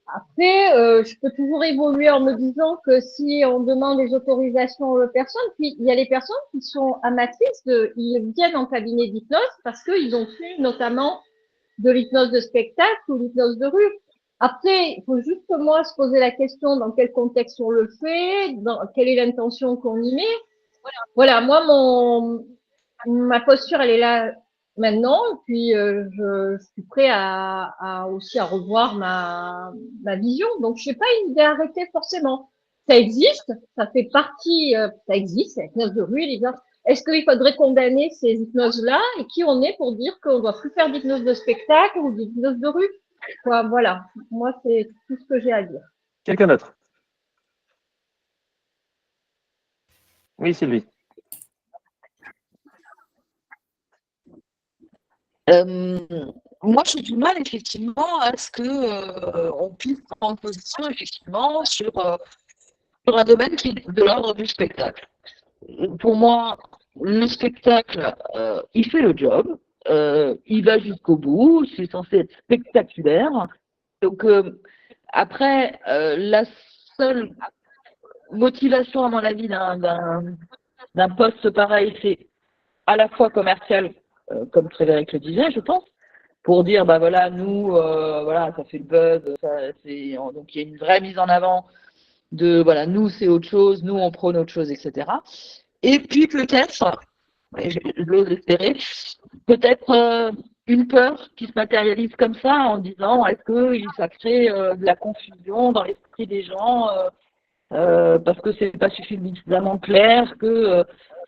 Après, je peux toujours évoluer en me disant que si on demande les autorisations aux personnes, puis il y a les personnes qui sont amatrices, ils viennent en cabinet d'hypnose parce qu'ils ont fait notamment de l'hypnose de spectacle ou l'hypnose de rue. Après, il faut juste moi se poser la question dans quel contexte on le fait, quelle est l'intention qu'on y met. Voilà, moi, ma posture, elle est là maintenant, puis je suis prêt aussi à revoir ma vision. Donc, je n'ai pas une idée arrêtée forcément. Ça existe, ça fait partie, ça existe, la hypnose de rue, les autres. Est-ce qu'il faudrait condamner ces hypnoses-là et qui on est pour dire qu'on ne doit plus faire d'hypnose de spectacle ou d'hypnose de rue? Quoi, voilà, moi, c'est tout ce que j'ai à dire. Quelqu'un d'autre? Oui, Sylvie. Moi, j'ai du mal effectivement à ce que on puisse prendre position effectivement sur un domaine qui est de l'ordre du spectacle. Pour moi, le spectacle, il fait le job, il va jusqu'au bout, c'est censé être spectaculaire. Donc après, la seule motivation à mon avis d'un poste pareil, c'est à la fois commercial, comme Frédéric le disait, je pense, pour dire, bah voilà, nous, voilà, ça fait le buzz, donc il y a une vraie mise en avant de, voilà, nous, c'est autre chose, nous, on prône autre chose, etc. Et puis peut-être, je l'ose espérer, peut-être une peur qui se matérialise comme ça en disant, est-ce que ça crée de la confusion dans l'esprit des gens parce que c'est pas suffisamment clair que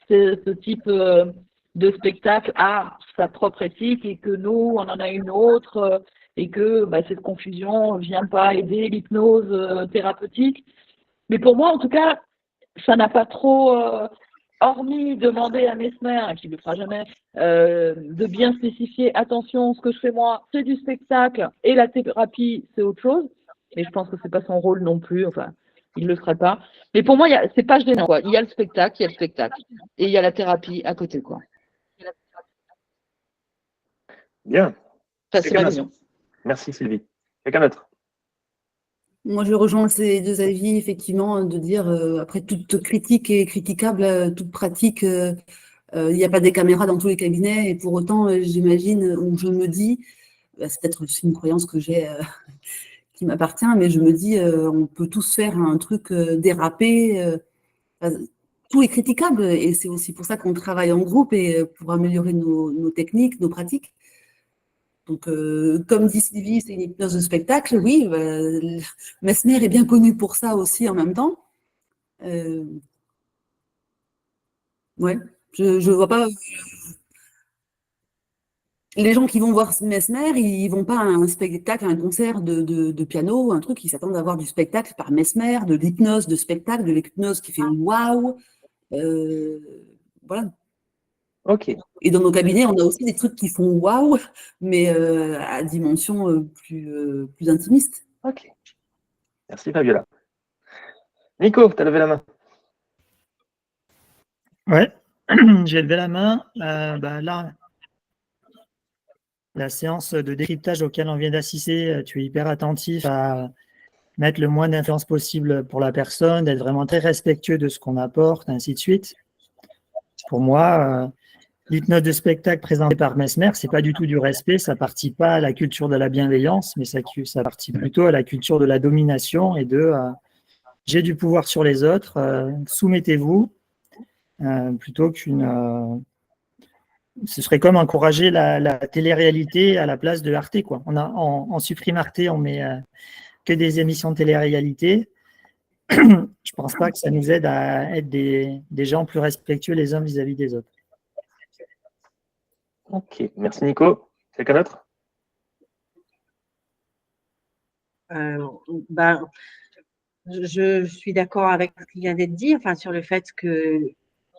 ce type de spectacle a sa propre éthique et que nous, on en a une autre et que cette confusion ne vient pas aider l'hypnose thérapeutique. Mais pour moi, en tout cas, ça n'a pas trop, hormis demander à Mesmer, qui ne le fera jamais, de bien spécifier, attention, ce que je fais moi, c'est du spectacle et la thérapie, c'est autre chose. Et je pense que c'est pas son rôle non plus, enfin, il ne le ferait pas. Mais pour moi, c'est pas gênant, quoi. Il y a le spectacle, et il y a la thérapie à côté, quoi. Bien. Ça, c'est ma vision. Merci Sylvie. Quelqu'un d'autre? Moi, je rejoins ces deux avis, effectivement, de dire, après, toute critique est critiquable, toute pratique, il n'y a pas des caméras dans tous les cabinets, et pour autant, j'imagine, ou je me dis, c'est peut-être aussi une croyance que j'ai, qui m'appartient, mais je me dis, on peut tous faire un truc dérapé, tout est critiquable, et c'est aussi pour ça qu'on travaille en groupe, et pour améliorer nos techniques, nos pratiques. Donc, comme dit Sylvie, c'est une hypnose de spectacle, oui. Mesmer est bien connu pour ça aussi en même temps. Ouais, je vois pas. Les gens qui vont voir Mesmer, ils vont pas à un spectacle, à un concert de piano, un truc, ils s'attendent à voir du spectacle par Mesmer, de l'hypnose de spectacle, de l'hypnose qui fait waouh. Voilà. Ok. Et dans nos cabinets, on a aussi des trucs qui font waouh, mais à dimension plus intimiste. Ok. Merci Fabiola. Nico, tu as levé la main. Ouais, j'ai levé la main. Là, la séance de décryptage auquel on vient d'assister, tu es hyper attentif à mettre le moins d'influence possible pour la personne, d'être vraiment très respectueux de ce qu'on apporte, ainsi de suite. Pour moi, l'hypnose de spectacle présentée par Mesmer, c'est pas du tout du respect, ça partit pas à la culture de la bienveillance, mais ça partit plutôt à la culture de la domination et de j'ai du pouvoir sur les autres, soumettez-vous, plutôt ce serait comme encourager la télé-réalité à la place de Arte, quoi. On supprime Arte, on met que des émissions de télé-réalité. Je pense pas que ça nous aide à être des gens plus respectueux les uns vis-à-vis des autres. Ok, merci Nico. Quelqu'un d'autre? Je suis d'accord avec ce qui vient d'être dit, enfin, sur le fait que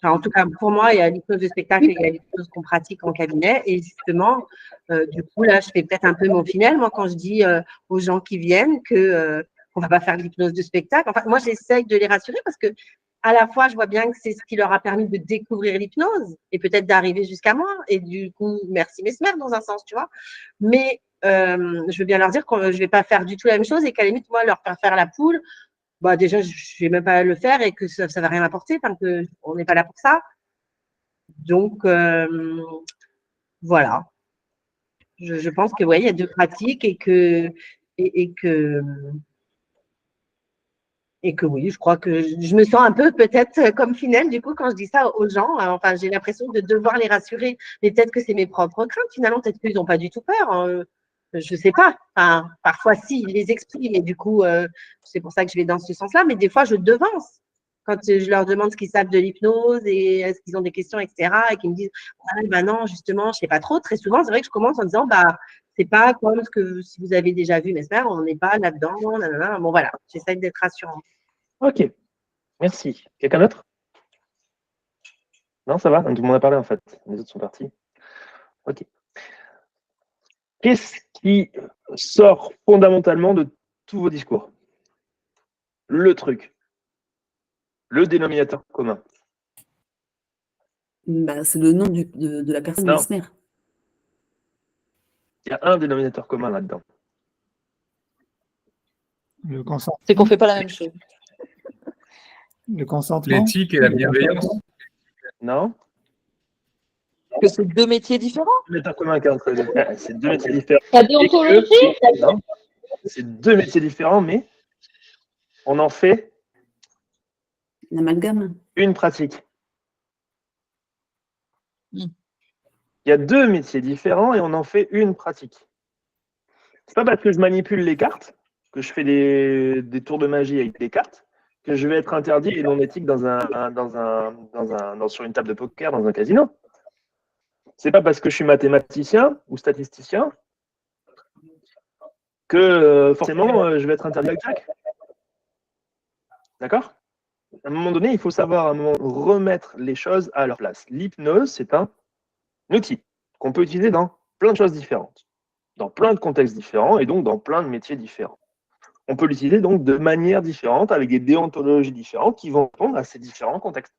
Enfin, en tout cas, pour moi, il y a l'hypnose de spectacle et il y a l'hypnose qu'on pratique en cabinet. Et justement, du coup, là, je fais peut-être un peu mon final, moi, quand je dis aux gens qui viennent qu'on ne va pas faire de l'hypnose de spectacle. Enfin, moi, j'essaye de les rassurer parce que à la fois, je vois bien que c'est ce qui leur a permis de découvrir l'hypnose et peut-être d'arriver jusqu'à moi. Et du coup, merci Mesmer dans un sens, tu vois. Mais je veux bien leur dire que je ne vais pas faire du tout la même chose et qu'à la limite, moi, leur faire la poule, bah, déjà, je ne vais même pas le faire et que ça ne va rien apporter, enfin, qu'on n'est pas là pour ça. Donc, voilà. Je pense que ouais, il y a deux pratiques et que oui, je crois que je me sens un peu peut-être comme Finelle, du coup, quand je dis ça aux gens. Enfin, j'ai l'impression de devoir les rassurer, mais peut-être que c'est mes propres craintes, finalement, peut-être qu'ils n'ont pas du tout peur. Hein. Je ne sais pas. Enfin, parfois, si, ils les expriment, et du coup, c'est pour ça que je vais dans ce sens-là, mais des fois, je devance. Quand je leur demande ce qu'ils savent de l'hypnose et est-ce qu'ils ont des questions, etc., et qu'ils me disent, ah, bah non, justement, je ne sais pas trop. Très souvent, c'est vrai que je commence en disant, bah, c'est pas comme ce que si vous avez déjà vu, mais ça, on n'est pas là-dedans. Nanana. Bon, voilà, j'essaie d'être rassurante. Ok, merci. Quelqu'un d'autre? Non, ça va, tout le monde a parlé en fait. Les autres sont partis. Ok. Qu'est-ce qui sort fondamentalement de tous vos discours? Le truc. Le dénominateur commun. Bah, c'est le nom de la personne, Non. Mesmer. Il y a un dénominateur commun là-dedans. Le consentement. C'est qu'on ne fait pas la même chose. Le consentement. L'éthique et la bienveillance. Non? Que c'est deux métiers différents. Dénominateur commun qui est entre les deux. C'est deux métiers différents. La déontologie, Non, c'est deux métiers différents, mais on en fait L'amalgame. une pratique. Mm. Il y a deux métiers différents et on en fait une pratique. C'est pas parce que je manipule les cartes, que je fais des tours de magie avec des cartes, que je vais être interdit et non éthique sur une table de poker dans un casino. C'est pas parce que je suis mathématicien ou statisticien que forcément je vais être interdit avec Jack. D'accord? À un moment donné, il faut savoir remettre les choses à leur place. L'hypnose, c'est un outil qu'on peut utiliser dans plein de choses différentes, dans plein de contextes différents et donc dans plein de métiers différents. On peut l'utiliser donc de manière différente, avec des déontologies différentes qui vont répondre à ces différents contextes.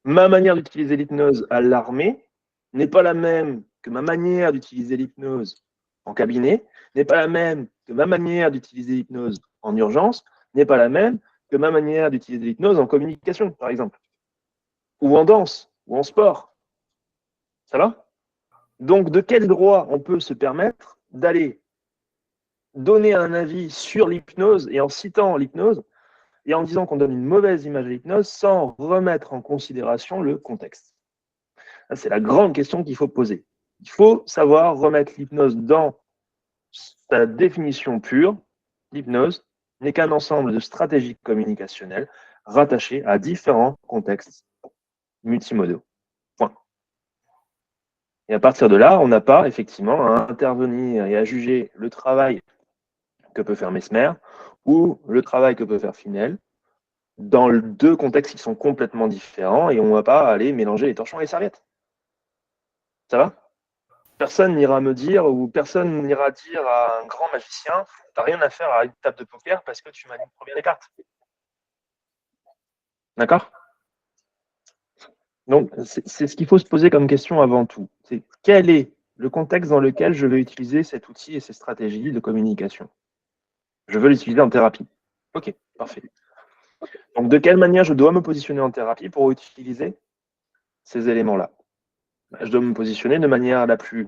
Ma manière d'utiliser l'hypnose à l'armée n'est pas la même que ma manière d'utiliser l'hypnose en cabinet, n'est pas la même que ma manière d'utiliser l'hypnose en urgence, n'est pas la même que ma manière d'utiliser l'hypnose en communication, par exemple, ou en danse, ou en sport. Ça va? Donc, de quel droit on peut se permettre d'aller donner un avis sur l'hypnose et en citant l'hypnose et en disant qu'on donne une mauvaise image de l'hypnose sans remettre en considération le contexte? C'est la grande question qu'il faut poser. Il faut savoir remettre l'hypnose dans sa définition pure. L'hypnose n'est qu'un ensemble de stratégies communicationnelles rattachées à différents contextes multimodaux. Point. Et à partir de là, on n'a pas effectivement à intervenir et à juger le travail que peut faire Mesmer ou le travail que peut faire Finelle dans deux contextes qui sont complètement différents et on ne va pas aller mélanger les torchons et les serviettes. Ça va? Personne n'ira me dire ou personne n'ira dire à un grand magicien « t'as rien à faire à une table de poker parce que tu manipules trop bien les cartes ». D'accord? Donc, c'est ce qu'il faut se poser comme question avant tout. C'est quel est le contexte dans lequel je vais utiliser cet outil et ces stratégies de communication? Je veux l'utiliser en thérapie. Ok, parfait. Donc, de quelle manière je dois me positionner en thérapie pour utiliser ces éléments-là? Je dois me positionner de manière la plus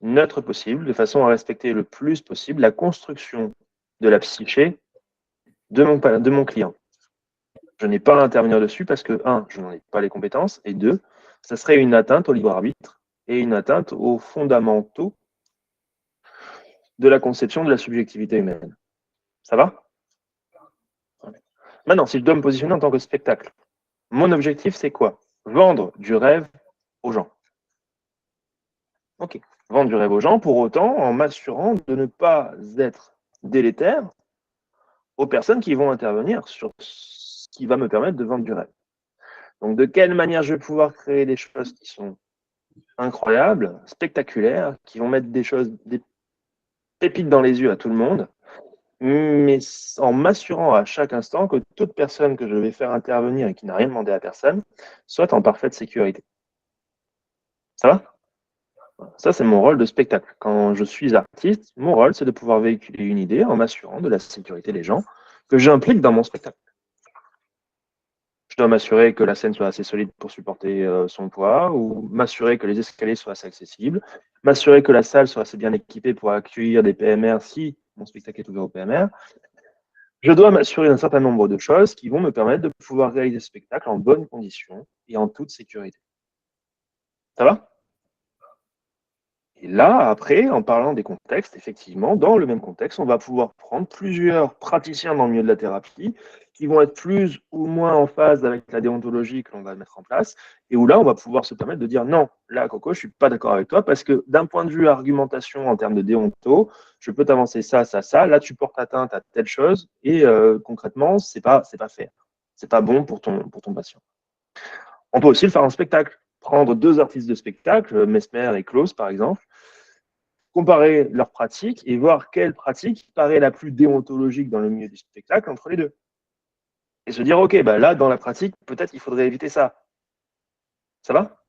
neutre possible, de façon à respecter le plus possible la construction de la psyché de mon client. Je n'ai pas à intervenir dessus parce que, 1, je n'en ai pas les compétences, et 2, ça serait une atteinte au libre arbitre et une atteinte aux fondamentaux de la conception de la subjectivité humaine. Ça va? Maintenant, si je dois me positionner en tant que spectacle, mon objectif, c'est quoi? Vendre du rêve aux gens. Ok, vendre du rêve aux gens, pour autant, en m'assurant de ne pas être délétère aux personnes qui vont intervenir sur ce qui va me permettre de vendre du rêve. Donc, de quelle manière je vais pouvoir créer des choses qui sont incroyables, spectaculaires, qui vont mettre des pépites dans les yeux à tout le monde, mais en m'assurant à chaque instant que toute personne que je vais faire intervenir et qui n'a rien demandé à personne soit en parfaite sécurité. Ça va? Ça, c'est mon rôle de spectacle. Quand je suis artiste, mon rôle, c'est de pouvoir véhiculer une idée en m'assurant de la sécurité des gens que j'implique dans mon spectacle. Je dois m'assurer que la scène soit assez solide pour supporter son poids, ou m'assurer que les escaliers soient assez accessibles, m'assurer que la salle soit assez bien équipée pour accueillir des PMR si mon spectacle est ouvert au PMR. Je dois m'assurer d'un certain nombre de choses qui vont me permettre de pouvoir réaliser ce spectacle en bonnes conditions et en toute sécurité. Ça va? Et là, après, en parlant des contextes, effectivement, dans le même contexte, on va pouvoir prendre plusieurs praticiens dans le milieu de la thérapie qui vont être plus ou moins en phase avec la déontologie que l'on va mettre en place, et où là, on va pouvoir se permettre de dire non, là, Coco, je ne suis pas d'accord avec toi, parce que d'un point de vue argumentation en termes de déonto, je peux t'avancer ça, ça, ça, là, tu portes atteinte à telle chose, et concrètement, c'est pas faire. C'est pas bon pour ton patient. On peut aussi le faire en spectacle. Prendre deux artistes de spectacle, Mesmer et Klaus par exemple, comparer leurs pratiques et voir quelle pratique paraît la plus déontologique dans le milieu du spectacle entre les deux. Et se dire, ok, bah là, dans la pratique, peut-être qu'il faudrait éviter ça. Ça va?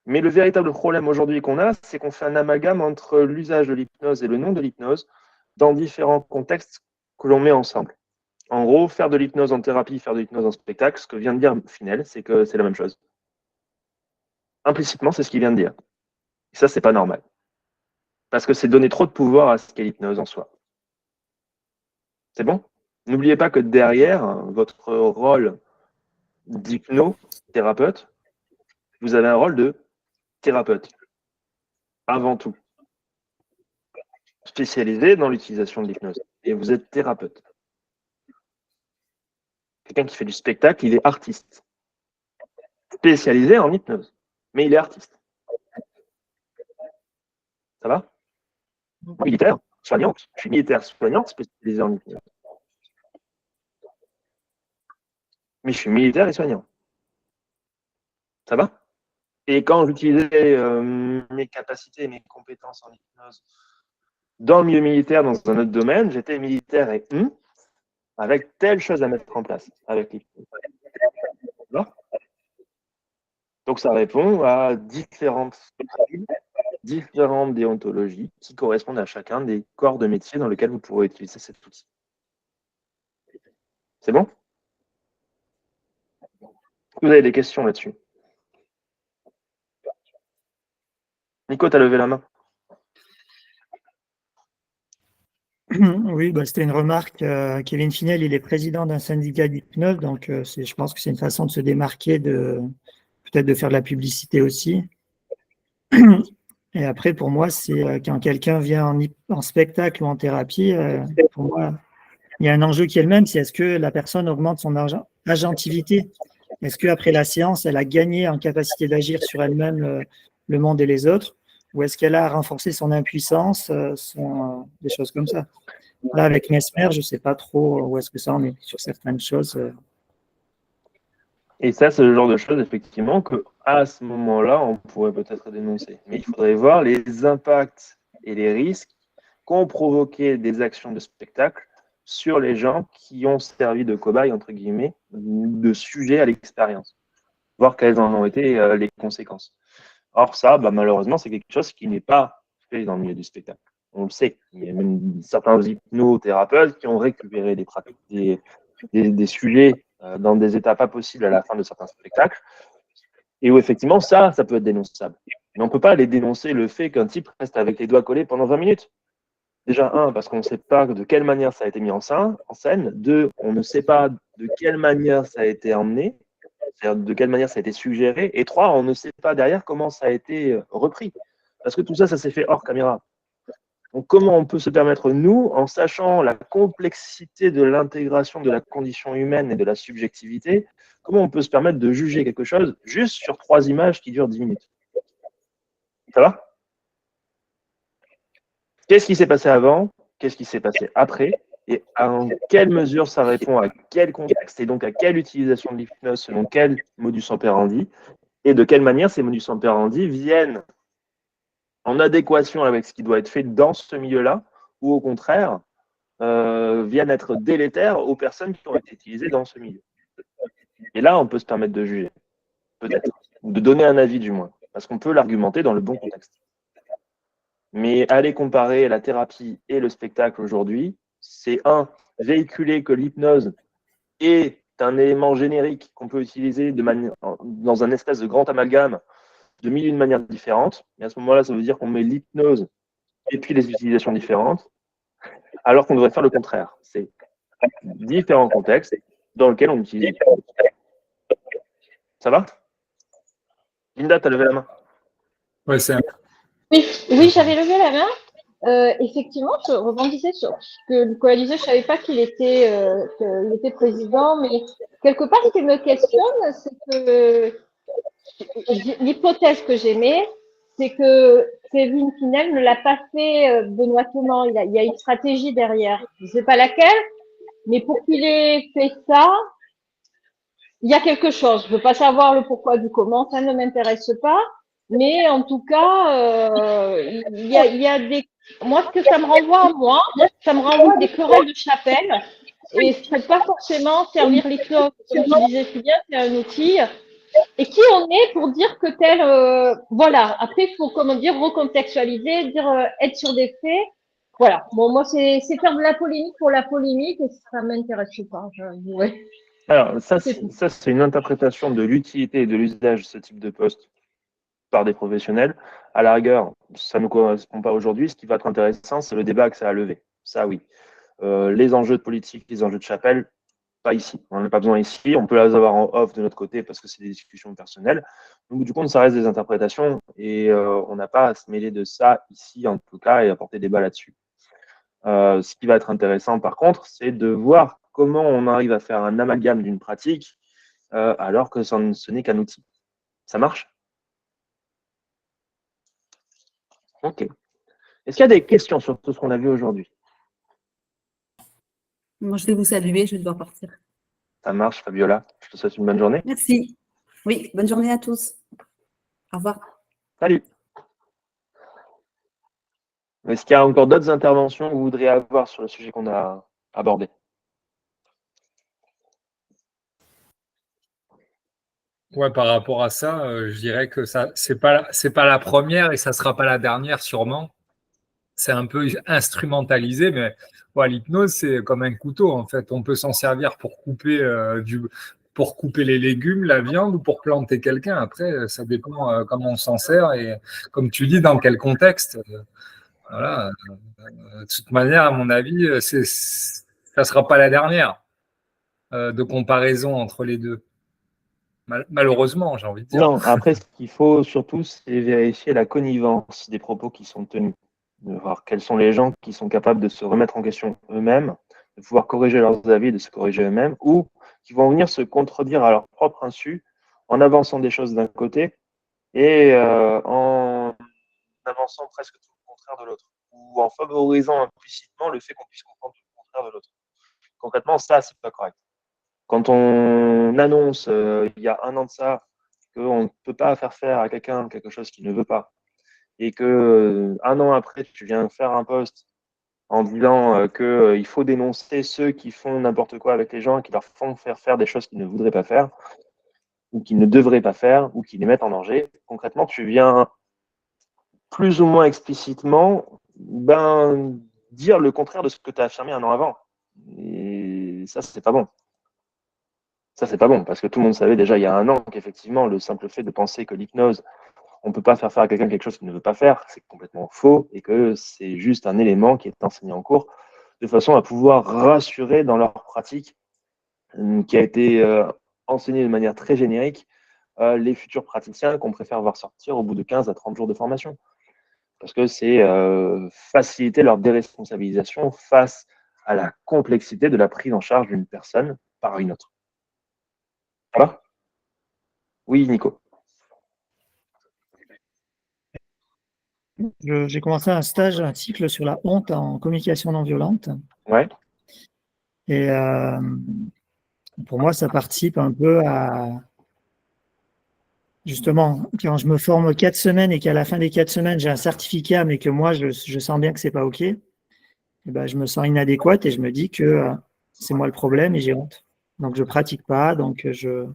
Mais le véritable problème aujourd'hui qu'on a, c'est qu'on fait un amalgame entre l'usage de l'hypnose et le nom de l'hypnose dans différents contextes que l'on met ensemble. En gros, faire de l'hypnose en thérapie, faire de l'hypnose en spectacle, ce que vient de dire Finel, c'est que c'est la même chose. Implicitement, c'est ce qu'il vient de dire. Et ça, c'est pas normal. Parce que c'est donner trop de pouvoir à ce qu'est l'hypnose en soi. C'est bon? N'oubliez pas que derrière votre rôle d'hypnothérapeute, vous avez un rôle de thérapeute, avant tout. Spécialisé dans l'utilisation de l'hypnose. Et vous êtes thérapeute. Quelqu'un qui fait du spectacle, il est artiste. Spécialisé en hypnose. Mais il est artiste. Ça va? Militaire, soignante. Je suis militaire, soignante, spécialisée en hypnose. Mais je suis militaire et soignant. Ça va? Et quand j'utilisais mes capacités et mes compétences en hypnose dans le milieu militaire, dans un autre domaine, j'étais militaire et avec telle chose à mettre en place avec l'hypnose. Donc ça répond à différentes déontologies qui correspondent à chacun des corps de métier dans lesquels vous pourrez utiliser cet outil. C'est bon? Vous avez des questions là-dessus? Nico, tu as levé la main. Oui, c'était une remarque. Kevin Finel, il est président d'un syndicat d'hypnose, donc je pense que c'est une façon de se démarquer, peut-être de faire de la publicité aussi. Et après, pour moi, c'est quand quelqu'un vient en spectacle ou en thérapie, pour moi, il y a un enjeu qui est le même, c'est est-ce que la personne augmente son agentivité? Est-ce qu'après la séance, elle a gagné en capacité d'agir sur elle-même, le monde et les autres? Ou est-ce qu'elle a renforcé son impuissance, des choses comme ça? Là, avec Mesmer, je ne sais pas trop où est-ce que ça en est sur certaines choses. Et ça, c'est le genre de choses, effectivement, qu'à ce moment-là, on pourrait peut-être dénoncer. Mais il faudrait voir les impacts et les risques qu'ont provoqué des actions de spectacle sur les gens qui ont servi de cobayes, entre guillemets, de sujet à l'expérience. Voir quelles en ont été les conséquences. Or, ça, malheureusement, c'est quelque chose qui n'est pas fait dans le milieu du spectacle. On le sait. Il y a même certains hypnothérapeutes qui ont récupéré des pratiques, des sujets dans des états pas possibles à la fin de certains spectacles. Et où, effectivement, ça peut être dénonçable. Mais on ne peut pas aller dénoncer le fait qu'un type reste avec les doigts collés pendant 20 minutes. Déjà, parce qu'on ne sait pas de quelle manière ça a été mis en scène. Deux, on ne sait pas de quelle manière ça a été emmené. C'est-à-dire de quelle manière ça a été suggéré. Et trois, on ne sait pas derrière comment ça a été repris. Parce que tout ça, ça s'est fait hors caméra. Donc, comment on peut se permettre, nous, en sachant la complexité de l'intégration de la condition humaine et de la subjectivité, comment on peut se permettre de juger quelque chose juste sur 3 images qui durent 10 minutes? Ça va? Qu'est-ce qui s'est passé avant? Qu'est-ce qui s'est passé après? et en quelle mesure ça répond à quel contexte et donc à quelle utilisation de l'hypnose selon quel modus operandi et de quelle manière ces modus operandi viennent en adéquation avec ce qui doit être fait dans ce milieu-là ou au contraire viennent être délétères aux personnes qui ont été utilisées dans ce milieu. Et là, on peut se permettre de juger, peut-être, ou de donner un avis du moins, parce qu'on peut l'argumenter dans le bon contexte. Mais aller comparer la thérapie et le spectacle aujourd'hui, c'est véhiculer que l'hypnose est un élément générique qu'on peut utiliser dans un espèce de grand amalgame de mille et une manières différentes. Et à ce moment-là, ça veut dire qu'on met l'hypnose et puis les utilisations différentes, alors qu'on devrait faire le contraire. C'est différents contextes dans lesquels on utilise l'hypnose. Ça va? Linda, tu as levé la main. Ouais, c'est Oui, j'avais levé la main. Effectivement, je rebondissais sur ce que Nicolas disait. Je savais pas qu'il était président, mais quelque part, ce qui me questionne, c'est que l'hypothèse que j'aimais, c'est que Kevin Pinel ne l'a pas fait benoîtement. Il y a une stratégie derrière. Je sais pas laquelle, mais pour qu'il ait fait ça, il y a quelque chose. Je veux pas savoir le pourquoi du comment, ça ne m'intéresse pas. Mais en tout cas, il y a des. Moi, ce que ça me renvoie à moi, ça me renvoie à des querelles de chapelle. Et ce serait pas forcément servir l'hypnose, comme tu disais si bien, c'est un outil. Et qui on est pour dire que tel. Voilà. Après, il faut, comment dire, recontextualiser, dire être sur des faits. Voilà. Bon, moi, c'est faire de la polémique pour la polémique et ça m'intéresse pas. Ouais. Alors, ça, c'est une interprétation de l'utilité et de l'usage de ce type de poste par des professionnels. À la rigueur, ça ne nous correspond pas aujourd'hui. Ce qui va être intéressant, c'est le débat que ça a levé. Ça, oui. Les enjeux de politique, les enjeux de chapelle, pas ici. On n'en a pas besoin ici. On peut les avoir en off de notre côté parce que c'est des discussions personnelles. Donc, du coup, ça reste des interprétations et on n'a pas à se mêler de ça ici, en tout cas, et apporter débat là-dessus. Ce qui va être intéressant, par contre, c'est de voir comment on arrive à faire un amalgame d'une pratique alors que ce n'est qu'un outil. Ça marche? Ok. Est-ce qu'il y a des questions sur tout ce qu'on a vu aujourd'hui? Moi, je vais vous saluer, je vais devoir partir. Ça marche, Fabiola. Je te souhaite une bonne journée. Merci. Oui, bonne journée à tous. Au revoir. Salut. Est-ce qu'il y a encore d'autres interventions que vous voudriez avoir sur le sujet qu'on a abordé? Ouais, par rapport à ça, je dirais que ça, c'est pas la première et ça sera pas la dernière sûrement. C'est un peu instrumentalisé, mais ouais, l'hypnose, c'est comme un couteau en fait. On peut s'en servir pour couper pour couper les légumes, la viande ou pour planter quelqu'un. Après, ça dépend comment on s'en sert et comme tu dis, dans quel contexte. Voilà. De toute manière, à mon avis, ça sera pas la dernière de comparaison entre les deux. Malheureusement, j'ai envie de dire. Non, après, ce qu'il faut surtout, c'est vérifier la connivence des propos qui sont tenus. De voir quels sont les gens qui sont capables de se remettre en question eux-mêmes, de pouvoir corriger leurs avis, de se corriger eux-mêmes, ou qui vont venir se contredire à leur propre insu en avançant des choses d'un côté et en avançant presque tout le contraire de l'autre, ou en favorisant implicitement le fait qu'on puisse comprendre tout le contraire de l'autre. Concrètement, ça, c'est pas correct. Quand on annonce, il y a un an de ça, qu'on ne peut pas faire à quelqu'un quelque chose qu'il ne veut pas, et que un an après, tu viens faire un post en disant qu'il faut dénoncer ceux qui font n'importe quoi avec les gens et qui leur font faire des choses qu'ils ne voudraient pas faire, ou qu'ils ne devraient pas faire, ou qui les mettent en danger, concrètement, tu viens plus ou moins explicitement dire le contraire de ce que tu as affirmé un an avant. Et ça, c'est pas bon. Ça, c'est pas bon, parce que tout le monde savait déjà il y a un an qu'effectivement, le simple fait de penser que l'hypnose, on ne peut pas faire à quelqu'un quelque chose qu'il ne veut pas faire, c'est complètement faux, et que c'est juste un élément qui est enseigné en cours, de façon à pouvoir rassurer dans leur pratique, qui a été enseignée de manière très générique, les futurs praticiens qu'on préfère voir sortir au bout de 15 à 30 jours de formation. Parce que c'est faciliter leur déresponsabilisation face à la complexité de la prise en charge d'une personne par une autre. Voilà. Oui, Nico. J'ai commencé un cycle sur la honte en communication non violente. Ouais. Et pour moi, ça participe un peu à… Justement, quand je me forme 4 semaines et qu'à la fin des 4 semaines, j'ai un certificat, mais que moi, je sens bien que c'est pas OK, eh ben, je me sens inadéquate et je me dis que c'est moi le problème et j'ai honte. Donc, je pratique pas. Donc, je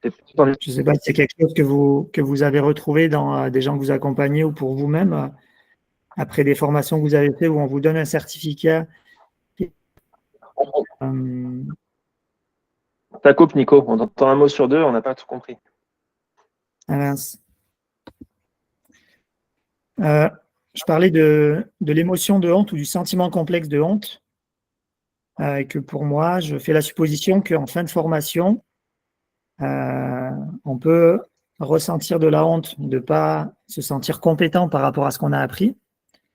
ne sais pas si c'est quelque chose que vous avez retrouvé dans des gens que vous accompagnez ou pour vous-même, après des formations que vous avez faites où on vous donne un certificat. Ta coupe, Nico. On entend un mot sur deux, on n'a pas tout compris. Ah mince. Je parlais de l'émotion de honte ou du sentiment complexe de honte. Et que pour moi, je fais la supposition qu'en fin de formation, on peut ressentir de la honte de ne pas se sentir compétent par rapport à ce qu'on a appris.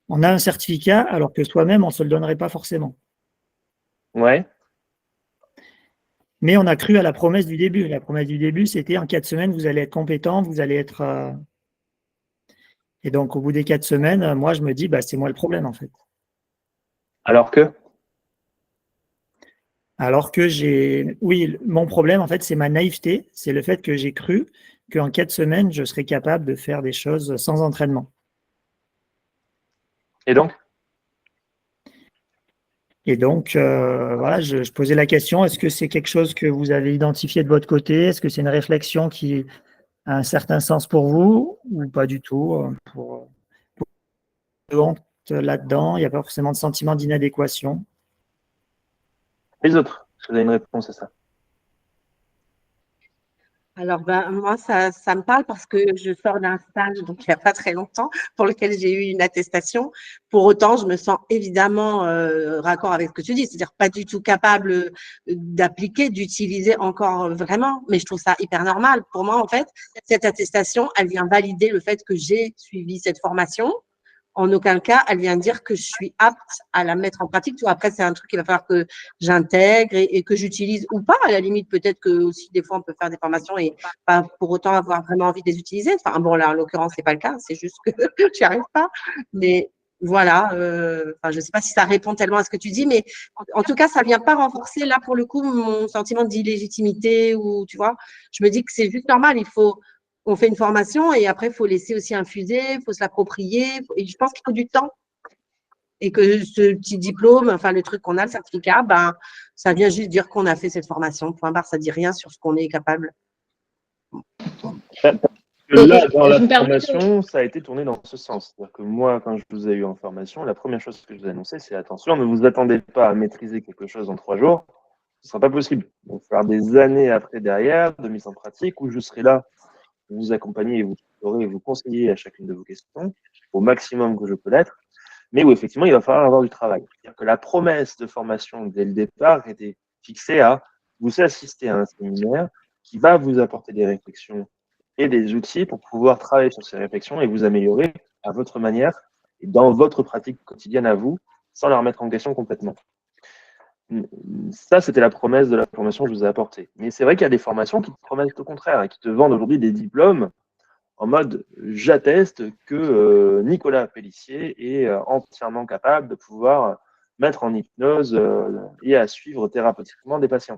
On a un certificat alors que soi-même, on ne se le donnerait pas forcément. Ouais. Mais on a cru à la promesse du début. La promesse du début, c'était en 4 semaines, vous allez être compétent, vous allez être… Et donc, au bout des 4 semaines, moi, je me dis, bah, c'est moi le problème, en fait. Alors que oui, mon problème, en fait, c'est ma naïveté. C'est le fait que j'ai cru qu'en 4 semaines, je serais capable de faire des choses sans entraînement. Et donc, voilà, je posais la question, est-ce que c'est quelque chose que vous avez identifié de votre côté? Est-ce que c'est une réflexion qui a un certain sens pour vous ou pas du tout? Pour honte là-dedans, il n'y a pas forcément de sentiment d'inadéquation. les autres, est-ce que vous avez une réponse à ça? Alors, moi, ça me parle parce que je sors d'un stage, donc il n'y a pas très longtemps, pour lequel j'ai eu une attestation. Pour autant, je me sens évidemment raccord avec ce que tu dis, c'est-à-dire pas du tout capable d'appliquer, d'utiliser encore vraiment, mais je trouve ça hyper normal. Pour moi, en fait, cette attestation, elle vient valider le fait que j'ai suivi cette formation. En aucun cas, elle vient dire que je suis apte à la mettre en pratique. Tu vois, après, c'est un truc qu'il va falloir que j'intègre et que j'utilise ou pas. À la limite, peut-être que aussi, des fois, on peut faire des formations et pas pour autant avoir vraiment envie de les utiliser. Enfin, bon, là, en l'occurrence, c'est pas le cas. C'est juste que je n'y arrive pas. Mais voilà, enfin, je ne sais pas si ça répond tellement à ce que tu dis, mais en tout cas, ça ne vient pas renforcer, là, pour le coup, mon sentiment d'illégitimité ou, tu vois, je me dis que c'est juste normal. On fait une formation et après, il faut laisser aussi infuser, il faut se l'approprier. Et je pense qu'il faut du temps. Et que ce petit diplôme, enfin, le truc qu'on a, le certificat, ça vient juste dire qu'on a fait cette formation. Point barre, ça ne dit rien sur ce qu'on est capable. Là, dans la formation, ça a été tourné dans ce sens. C'est-à-dire que moi, quand je vous ai eu en formation, la première chose que je vous ai annoncé, c'est attention, ne vous attendez pas à maîtriser quelque chose en 3 jours. Ce ne sera pas possible. Il va falloir des années après derrière, de mise en pratique, où je serai là pour vous accompagner et vous tutorer et vous conseiller à chacune de vos questions, au maximum que je peux l'être, mais où effectivement, il va falloir avoir du travail. C'est-à-dire que la promesse de formation dès le départ était fixée à vous assister à un séminaire qui va vous apporter des réflexions et des outils pour pouvoir travailler sur ces réflexions et vous améliorer à votre manière et dans votre pratique quotidienne à vous, sans la remettre en question complètement. Ça, c'était la promesse de la formation que je vous ai apportée. Mais c'est vrai qu'il y a des formations qui te promettent au contraire et qui te vendent aujourd'hui des diplômes en mode j'atteste que Nicolas Pellissier est entièrement capable de pouvoir mettre en hypnose et à suivre thérapeutiquement des patients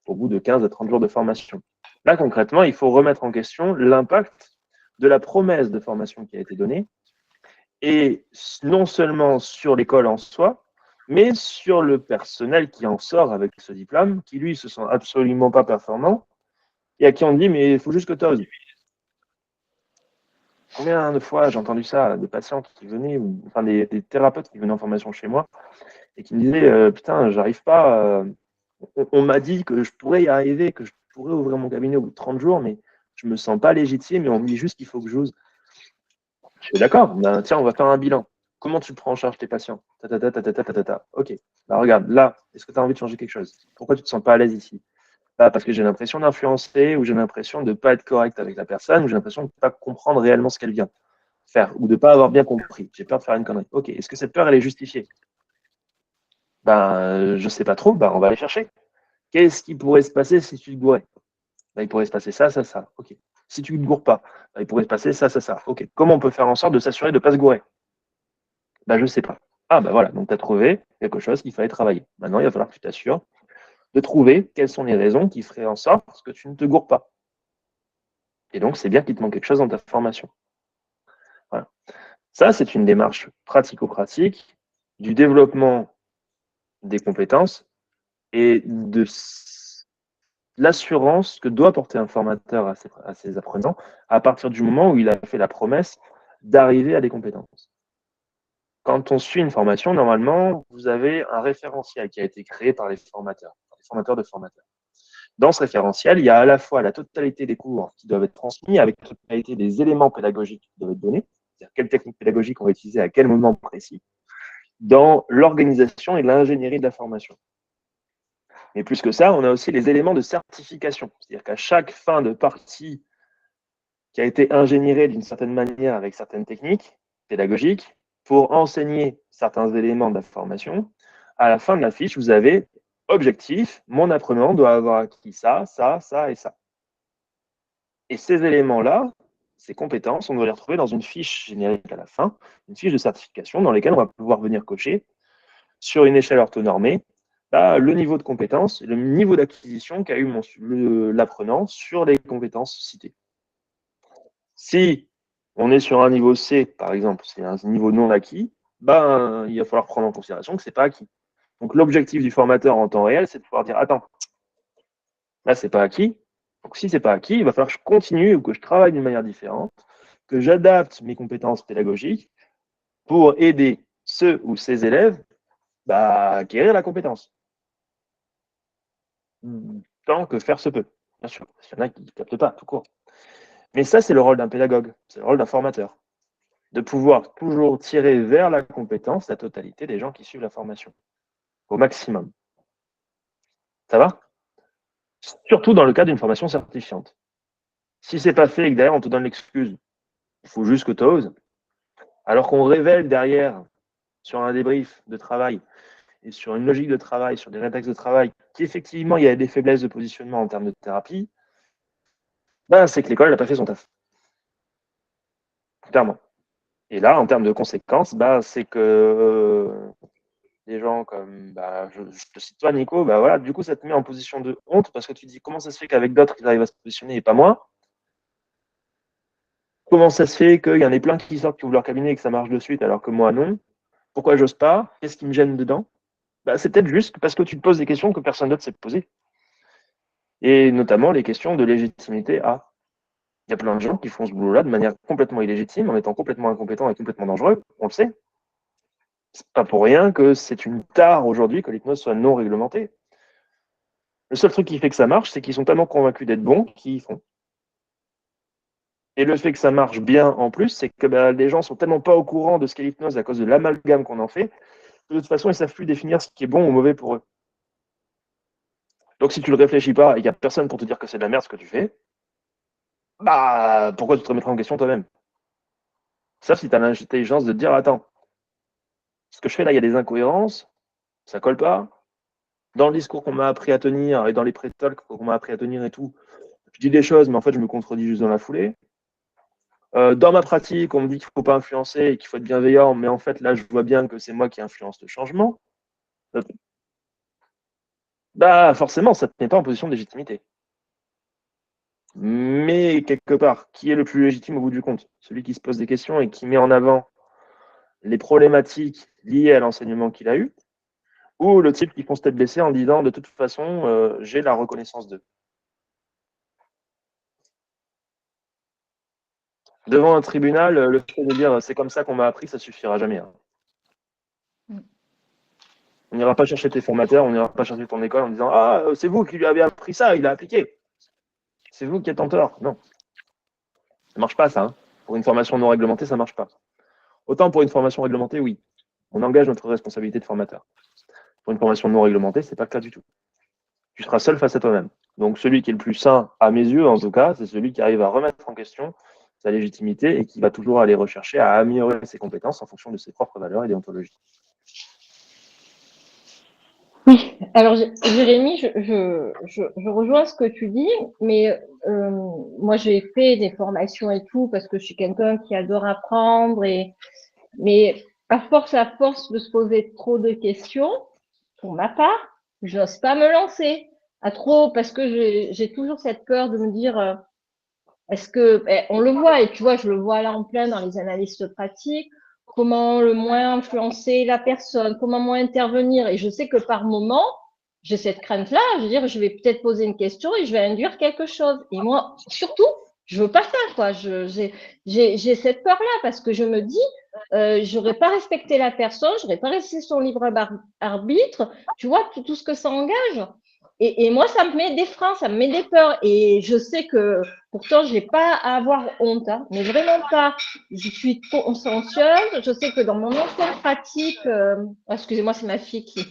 au bout de 15 à 30 jours de formation. Là, concrètement, il faut remettre en question l'impact de la promesse de formation qui a été donnée et non seulement sur l'école en soi, mais sur le personnel qui en sort avec ce diplôme, qui lui se sent absolument pas performant et à qui on dit mais il faut juste que tu oses. Combien de fois j'ai entendu ça, des patients qui venaient, enfin des thérapeutes qui venaient en formation chez moi et qui me disaient putain, j'arrive pas, on m'a dit que je pourrais y arriver, que je pourrais ouvrir mon cabinet au bout de 30 jours, mais je me sens pas légitime et on me dit juste qu'il faut que j'ose. Je suis d'accord, tiens, on va faire un bilan. Comment tu prends en charge tes patients? Ok, regarde, là, est-ce que tu as envie de changer quelque chose? Pourquoi tu te sens pas à l'aise ici? Parce que j'ai l'impression d'influencer, ou j'ai l'impression de ne pas être correct avec la personne, ou j'ai l'impression de ne pas comprendre réellement ce qu'elle vient faire, ou de ne pas avoir bien compris. J'ai peur de faire une connerie. Ok, est-ce que cette peur, elle est justifiée? Je ne sais pas trop, on va aller chercher. Qu'est-ce qui pourrait se passer si tu te gourais? Il pourrait se passer ça, ça, ça. Ok. Si tu ne te gourres pas, il pourrait se passer ça, ça, ça. Ok. Comment on peut faire en sorte de s'assurer de ne pas se gourer? Je ne sais pas. Ah, voilà, donc tu as trouvé quelque chose qu'il fallait travailler. Maintenant, il va falloir que tu t'assures de trouver quelles sont les raisons qui feraient en sorte que tu ne te gourres pas. Et donc, c'est bien qu'il te manque quelque chose dans ta formation. Voilà. Ça, c'est une démarche pratico-pratique du développement des compétences et de l'assurance que doit porter un formateur à ses apprenants à partir du moment où il a fait la promesse d'arriver à des compétences. Quand on suit une formation, normalement, vous avez un référentiel qui a été créé par les formateurs de formateurs. Dans ce référentiel, il y a à la fois la totalité des cours qui doivent être transmis avec la totalité des éléments pédagogiques qui doivent être donnés, c'est-à-dire quelle technique pédagogique on va utiliser à quel moment précis, dans l'organisation et l'ingénierie de la formation. Mais plus que ça, on a aussi les éléments de certification, c'est-à-dire qu'à chaque fin de partie qui a été ingénierée d'une certaine manière avec certaines techniques pédagogiques, pour enseigner certains éléments de la formation, à la fin de la fiche, vous avez objectif, mon apprenant doit avoir acquis ça, ça, ça et ça. Et ces éléments-là, ces compétences, on doit les retrouver dans une fiche générique à la fin, une fiche de certification dans laquelle on va pouvoir venir cocher sur une échelle orthonormée le niveau de compétence, le niveau d'acquisition qu'a eu l'apprenant sur les compétences citées. Si on est sur un niveau C, par exemple, c'est un niveau non acquis, il va falloir prendre en considération que ce n'est pas acquis. Donc l'objectif du formateur en temps réel, c'est de pouvoir dire, attends, là, ce n'est pas acquis. Donc si ce n'est pas acquis, il va falloir que je continue ou que je travaille d'une manière différente, que j'adapte mes compétences pédagogiques pour aider ceux ou ces élèves à acquérir la compétence. Tant que faire se peut, bien sûr. Il y en a qui ne captent pas, tout court. Mais ça, c'est le rôle d'un pédagogue, c'est le rôle d'un formateur, de pouvoir toujours tirer vers la compétence la totalité des gens qui suivent la formation, au maximum. Ça va? Surtout dans le cas d'une formation certifiante. Si ce n'est pas fait et que derrière on te donne l'excuse, il faut juste que tu oses, alors qu'on révèle derrière, sur un débrief de travail et sur une logique de travail, sur des rétextes de travail, qu'effectivement il y a des faiblesses de positionnement en termes de thérapie, c'est que l'école n'a pas fait son taf. Clairement. Et là, en termes de conséquences, c'est que des gens comme, je te cite toi, Nico, voilà, du coup, ça te met en position de honte parce que tu te dis comment ça se fait qu'avec d'autres, ils arrivent à se positionner et pas moi? Comment ça se fait qu'il y en ait plein qui sortent, qui ouvrent leur cabinet et que ça marche de suite alors que moi, non? Pourquoi j'ose pas? Qu'est-ce qui me gêne dedans? C'est peut-être juste parce que tu te poses des questions que personne d'autre s'est posées. Et notamment les questions de légitimité à. Il y a plein de gens qui font ce boulot-là de manière complètement illégitime, en étant complètement incompétents et complètement dangereux, on le sait. C'est pas pour rien que c'est une tare aujourd'hui que l'hypnose soit non réglementée. Le seul truc qui fait que ça marche, c'est qu'ils sont tellement convaincus d'être bons qu'ils y font. Et le fait que ça marche bien en plus, c'est que les gens sont tellement pas au courant de ce qu'est l'hypnose à cause de l'amalgame qu'on en fait, que de toute façon, ils ne savent plus définir ce qui est bon ou mauvais pour eux. Donc si tu ne le réfléchis pas et qu'il n'y a personne pour te dire que c'est de la merde ce que tu fais, pourquoi tu te remettras en question toi-même? Sauf si tu as l'intelligence de te dire, attends, ce que je fais là, il y a des incohérences, ça colle pas. Dans le discours qu'on m'a appris à tenir et dans les pré-talks qu'on m'a appris à tenir et tout, je dis des choses, mais en fait, je me contredis juste dans la foulée. Dans ma pratique, on me dit qu'il ne faut pas influencer et qu'il faut être bienveillant, mais en fait, là, je vois bien que c'est moi qui influence le changement. Forcément, ça ne te met pas en position de légitimité. Mais quelque part, qui est le plus légitime au bout du compte? Celui qui se pose des questions et qui met en avant les problématiques liées à l'enseignement qu'il a eu, ou le type qui fonce tête baissée en disant de toute façon, j'ai la reconnaissance d'eux. Devant un tribunal, le fait de dire c'est comme ça qu'on m'a appris, ça suffira jamais. Hein. On n'ira pas chercher tes formateurs, on n'ira pas chercher ton école en disant ah, c'est vous qui lui avez appris ça, il a appliqué. C'est vous qui êtes en tort. Non. Ça ne marche pas, ça. Hein. Pour une formation non réglementée, ça ne marche pas. Autant pour une formation réglementée, oui. On engage notre responsabilité de formateur. Pour une formation non réglementée, ce n'est pas le cas du tout. Tu seras seul face à toi-même. Donc celui qui est le plus sain, à mes yeux en tout cas, c'est celui qui arrive à remettre en question sa légitimité et qui va toujours aller rechercher à améliorer ses compétences en fonction de ses propres valeurs et déontologies. Oui, alors Jérémy, je rejoins ce que tu dis, mais moi j'ai fait des formations et tout parce que je suis quelqu'un qui adore apprendre, mais à force de se poser trop de questions, pour ma part, je n'ose pas me lancer à trop parce que j'ai toujours cette peur de me dire est-ce que on le voit et tu vois, je le vois là en plein dans les analystes pratiques, comment le moins influencer la personne, comment moins intervenir. Et je sais que par moment, j'ai cette crainte-là, je veux dire, je vais peut-être poser une question et je vais induire quelque chose. Et moi, surtout, je veux pas ça, quoi. J'ai cette peur-là parce que je me dis, j'aurais pas respecté la personne, j'aurais pas resté son libre arbitre. Tu vois, tout ce que ça engage. Et moi, ça me met des freins, ça me met des peurs. Et je sais que pourtant, je n'ai pas à avoir honte, hein, mais vraiment pas. Je suis consciencieuse. Je sais que dans mon ancienne pratique, excusez-moi, c'est ma fille qui.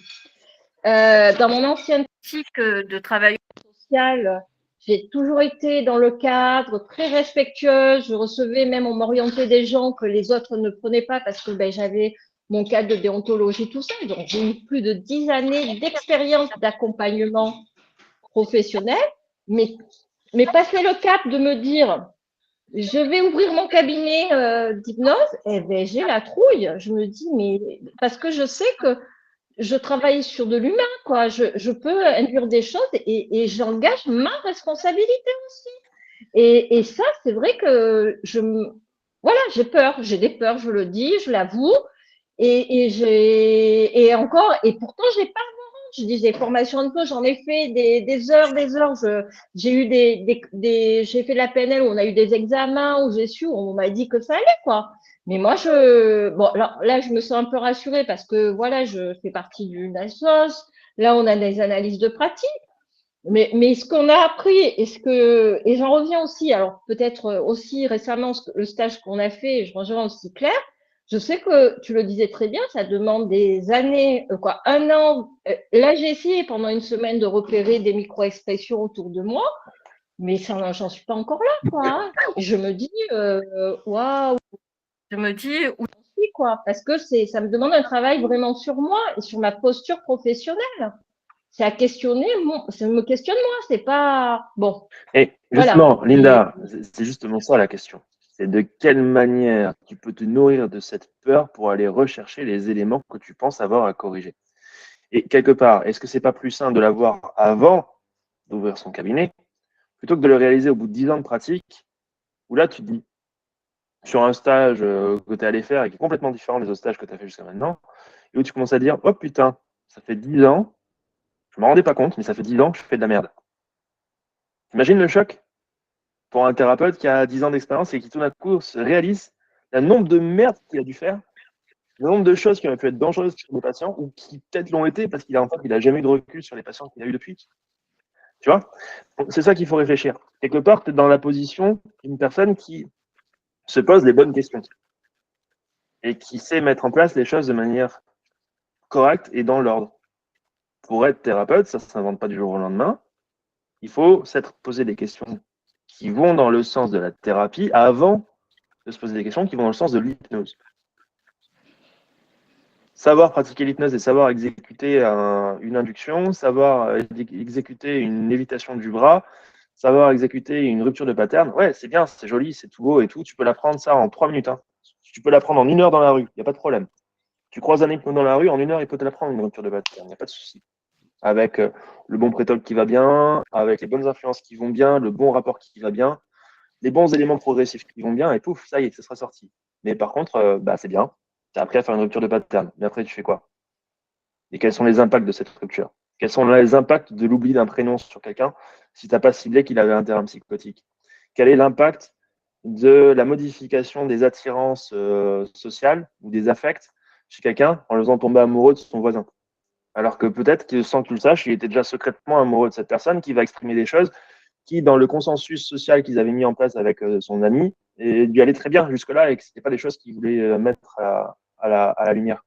Dans mon ancienne pratique de travail social, j'ai toujours été dans le cadre très respectueuse. Je recevais même, on m'orientait des gens que les autres ne prenaient pas parce que j'avais mon cadre de déontologie, tout ça. Donc, j'ai eu plus de 10 années d'expérience d'accompagnement professionnel, mais passer le cap de me dire je vais ouvrir mon cabinet d'hypnose, j'ai la trouille. Je me dis, mais parce que je sais que je travaille sur de l'humain, quoi. Je peux induire des choses et j'engage ma responsabilité aussi. Et ça, c'est vrai que voilà, j'ai peur, j'ai des peurs, je le dis, je l'avoue. Et encore, et pourtant, j'ai pas je dis des formations de peu, j'en ai fait des heures, des heures. J'ai eu j'ai fait de la PNL où on a eu des examens, où j'ai su, où on m'a dit que ça allait, quoi. Mais moi, bon, alors, là, je me sens un peu rassurée parce que voilà, je fais partie d'une assoce. Là, on a des analyses de pratique. Mais ce qu'on a appris et j'en reviens aussi, alors peut-être aussi récemment, le stage qu'on a fait, je rejoins aussi Claire. Je sais que tu le disais très bien, ça demande des années, quoi, un an. Là, j'ai essayé pendant une semaine de repérer des micro-expressions autour de moi, mais j'en suis pas encore là, quoi. Hein. Je me dis, waouh, je me dis où j'en suis, quoi, parce que ça me demande un travail vraiment sur moi et sur ma posture professionnelle. C'est à questionner, ça me questionne moi, c'est pas bon. Et Voilà. justement, Linda, c'est justement ça la question. C'est de quelle manière tu peux te nourrir de cette peur pour aller rechercher les éléments que tu penses avoir à corriger. Et quelque part, est-ce que c'est pas plus simple de l'avoir avant d'ouvrir son cabinet, plutôt que de le réaliser au bout de 10 ans de pratique, où là tu te dis, sur un stage que tu es allé faire et qui est complètement différent des autres stages que tu as fait jusqu'à maintenant, et où tu commences à dire, oh putain, ça fait 10 ans, je ne m'en rendais pas compte, mais ça fait 10 ans que je fais de la merde. Imagine le choc pour un thérapeute qui a 10 ans d'expérience et qui tout d'un coup se réalise le nombre de merdes qu'il a dû faire, le nombre de choses qui auraient pu être dangereuses pour les patients ou qui peut-être l'ont été parce qu'il n'a jamais eu de recul sur les patients qu'il a eu depuis. Tu vois? C'est ça qu'il faut réfléchir. Quelque part, tu es dans la position d'une personne qui se pose les bonnes questions et qui sait mettre en place les choses de manière correcte et dans l'ordre. Pour être thérapeute, ça ne s'invente pas du jour au lendemain. Il faut s'être posé des questions qui vont dans le sens de la thérapie avant de se poser des questions qui vont dans le sens de l'hypnose. Savoir pratiquer l'hypnose et savoir exécuter une induction, savoir exécuter une lévitation du bras, savoir exécuter une rupture de pattern, ouais, c'est bien, c'est joli, c'est tout beau et tout. Tu peux l'apprendre ça en 3 minutes. Hein. Tu peux l'apprendre en 1 heure dans la rue, il n'y a pas de problème. Tu croises un hypno dans la rue, en 1 heure, il peut te l'apprendre une rupture de pattern, il n'y a pas de souci. Avec le bon prétol qui va bien, avec les bonnes influences qui vont bien, le bon rapport qui va bien, les bons éléments progressifs qui vont bien, et pouf, ça y est, ça sera sorti. Mais par contre, c'est bien, tu as appris à faire une rupture de pattern. Mais après, tu fais quoi? Et quels sont les impacts de cette rupture? Quels sont les impacts de l'oubli d'un prénom sur quelqu'un si tu n'as pas ciblé qu'il avait un terrain psychotique? Quel est l'impact de la modification des attirances sociales ou des affects chez quelqu'un en le faisant tomber amoureux de son voisin? Alors que peut-être que sans que tu le saches, il était déjà secrètement amoureux de cette personne qui va exprimer des choses qui, dans le consensus social qu'ils avaient mis en place avec son ami, et lui allait très bien jusque-là et que ce n'était pas des choses qu'il voulait mettre à la lumière.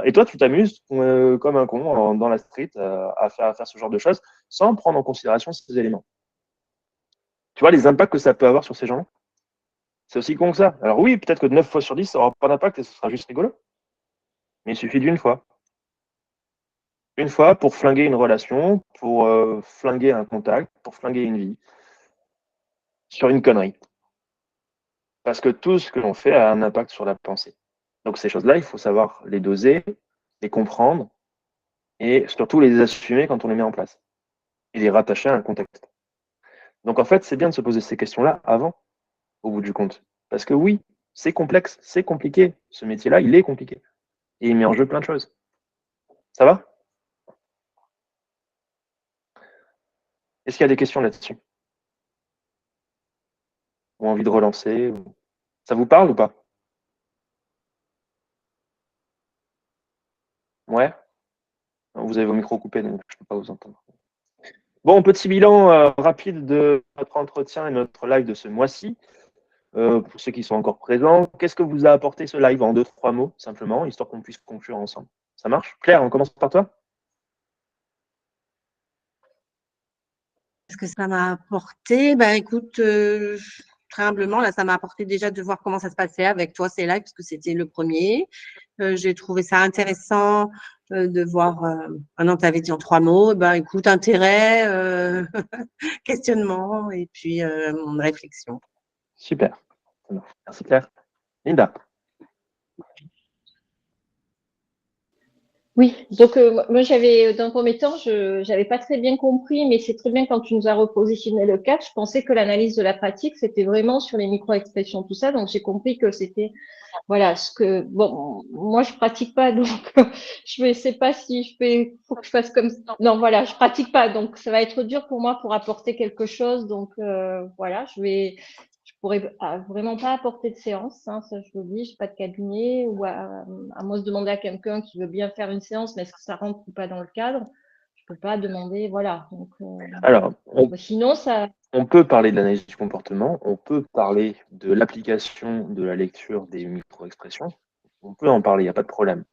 Et toi, tu t'amuses comme un con dans la street à faire ce genre de choses sans prendre en considération ces éléments. Tu vois les impacts que ça peut avoir sur ces gens-là? C'est aussi con que ça. Alors oui, peut-être que 9 fois sur 10, ça n'aura pas d'impact et ce sera juste rigolo. Mais il suffit d'une fois. Une fois pour flinguer une relation, pour flinguer un contact, pour flinguer une vie. Sur une connerie. Parce que tout ce que l'on fait a un impact sur la pensée. Donc ces choses-là, il faut savoir les doser, les comprendre et surtout les assumer quand on les met en place et les rattacher à un contexte. Donc en fait, c'est bien de se poser ces questions-là avant, au bout du compte. Parce que oui, c'est complexe, c'est compliqué. Ce métier-là, il est compliqué. Et il met en jeu plein de choses. Ça va? Est-ce qu'il y a des questions là-dessus? Ou envie de relancer? Ça vous parle ou pas? Ouais? Vous avez vos micros coupés, donc je ne peux pas vous entendre. Bon, petit bilan rapide de notre entretien et notre live de ce mois-ci. Pour ceux qui sont encore présents, qu'est-ce que vous a apporté ce live en 2-3 mots, simplement, histoire qu'on puisse conclure ensemble? Ça marche? Claire, on commence par toi? Ce que ça m'a apporté, ben écoute, très humblement, là, ça m'a apporté déjà de voir comment ça se passait avec toi, ces lives, parce que c'était le premier. J'ai trouvé ça intéressant de voir, maintenant tu avais dit en 3 mots, ben écoute, intérêt, questionnement et puis réflexion. Super. Merci Claire. Linda. Oui, donc moi j'avais, dans le premier temps, je n'avais pas très bien compris, mais c'est très bien quand tu nous as repositionné le cadre. Je pensais que l'analyse de la pratique, c'était vraiment sur les micro-expressions, tout ça. Donc j'ai compris que c'était, voilà, ce que, bon, moi je pratique pas, donc je ne sais pas si je fais, faut que je fasse comme ça. Non, voilà, je pratique pas, donc ça va être dur pour moi pour apporter quelque chose. Donc voilà, je pourrais vraiment pas apporter de séance, hein, ça je vous le dis, j'ai pas de cabinet, ou à moins de demander à quelqu'un qui veut bien faire une séance, mais est-ce que ça rentre ou pas dans le cadre? Je peux pas demander, voilà. Donc, Alors, sinon, ça. On peut parler de l'analyse du comportement, on peut parler de l'application de la lecture des micro-expressions, on peut en parler, il n'y a pas de problème.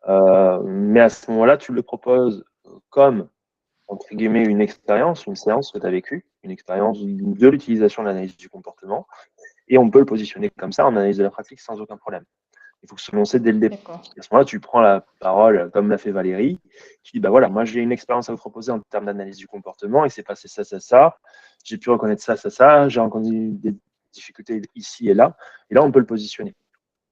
Mais à ce moment-là, tu le proposes comme, entre guillemets, une expérience, une séance que tu as vécue, une expérience de l'utilisation de l'analyse du comportement, et on peut le positionner comme ça en analyse de la pratique sans aucun problème. Il faut que se lancer dès le début. À ce moment-là, tu prends la parole, comme l'a fait Valérie, tu dis, bah voilà, moi j'ai une expérience à vous proposer en termes d'analyse du comportement, il s'est passé ça, ça, ça, j'ai pu reconnaître ça, ça, ça, j'ai rencontré des difficultés ici et là, et là on peut le positionner.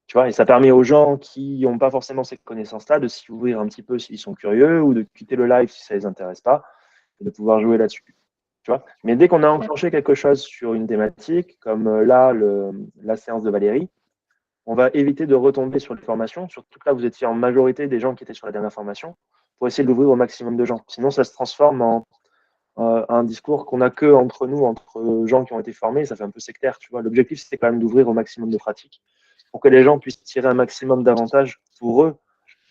Tu vois, et ça permet aux gens qui n'ont pas forcément ces connaissances-là de s'y ouvrir un petit peu s'ils sont curieux, ou de quitter le live si ça ne les intéresse pas, et de pouvoir jouer là-dessus. Tu vois, mais dès qu'on a enclenché quelque chose sur une thématique, comme là, la séance de Valérie, on va éviter de retomber sur les formations, surtout que là, vous étiez en majorité des gens qui étaient sur la dernière formation, pour essayer d'ouvrir au maximum de gens. Sinon, ça se transforme en un discours qu'on n'a que entre nous, entre gens qui ont été formés, ça fait un peu sectaire, tu vois. L'objectif, c'est quand même d'ouvrir au maximum de pratiques, pour que les gens puissent tirer un maximum d'avantages pour eux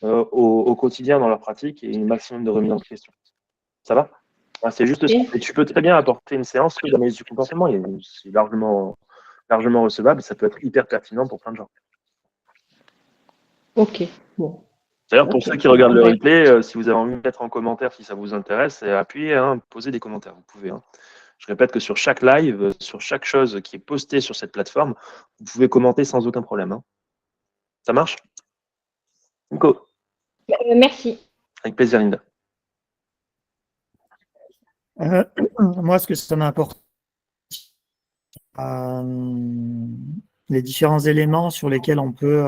au quotidien dans leur pratique et un maximum de remise en question. Ça va? C'est juste ça. Et tu peux très bien apporter une séance d'analyse du comportement, c'est largement recevable, ça peut être hyper pertinent pour plein de gens. Ok, bon. D'ailleurs, pour ceux qui regardent le replay, si vous avez envie de mettre en commentaire si ça vous intéresse, appuyez, posez des commentaires, vous pouvez. Je répète que sur chaque live, sur chaque chose qui est postée sur cette plateforme, vous pouvez commenter sans aucun problème. Ça marche? Nico? Merci. Avec plaisir, Linda. Moi, ce que ça m'apporte, les différents éléments sur lesquels on peut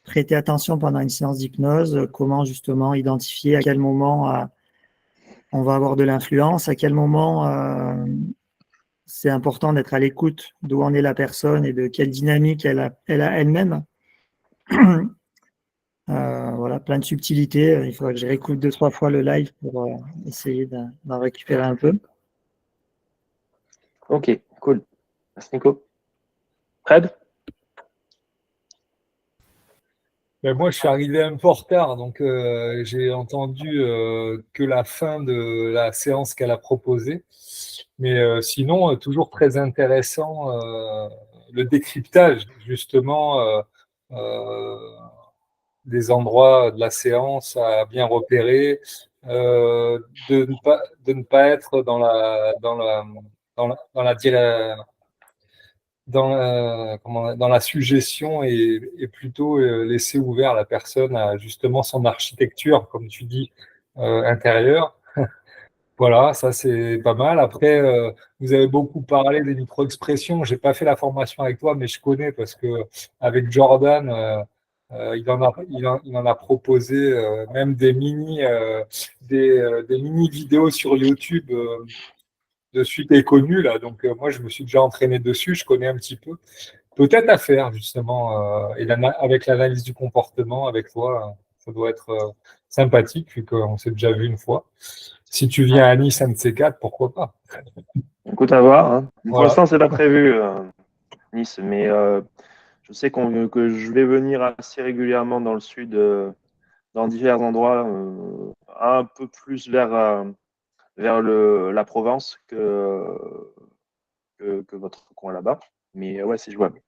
prêter attention pendant une séance d'hypnose, comment justement identifier à quel moment on va avoir de l'influence, à quel moment c'est important d'être à l'écoute d'où en est la personne et de quelle dynamique elle a elle-même. Voilà, plein de subtilités. Il faudrait que je réécoute 2-3 fois le live pour essayer d'en récupérer un peu. Ok, cool. Merci Nico. Fred? Ben moi, je suis arrivé un peu en retard, donc j'ai entendu que la fin de la séance qu'elle a proposée. Mais sinon, toujours très intéressant le décryptage, justement, des endroits de la séance à bien repérer, de ne pas être dans la suggestion et plutôt laisser ouvert la personne à justement son architecture, comme tu dis, intérieure. Voilà, ça c'est pas mal. Après, vous avez beaucoup parlé des micro-expressions. J'ai pas fait la formation avec toi, mais je connais parce que avec Jordan, Il en a proposé même des mini vidéos sur YouTube de celui qui est connu là. Donc moi, je me suis déjà entraîné dessus, je connais un petit peu. Peut-être à faire justement, avec l'analyse du comportement avec toi, ça doit être sympathique vu qu'on s'est déjà vu une fois. Si tu viens à Nice, un de ces quatre, pourquoi pas? Écoute, à voir. Hein. Pour Voilà. l'instant, c'est pas prévu, Nice, mais je sais que je vais venir assez régulièrement dans le sud, dans divers endroits, un peu plus vers la Provence que votre coin là-bas. Mais ouais, c'est jouable.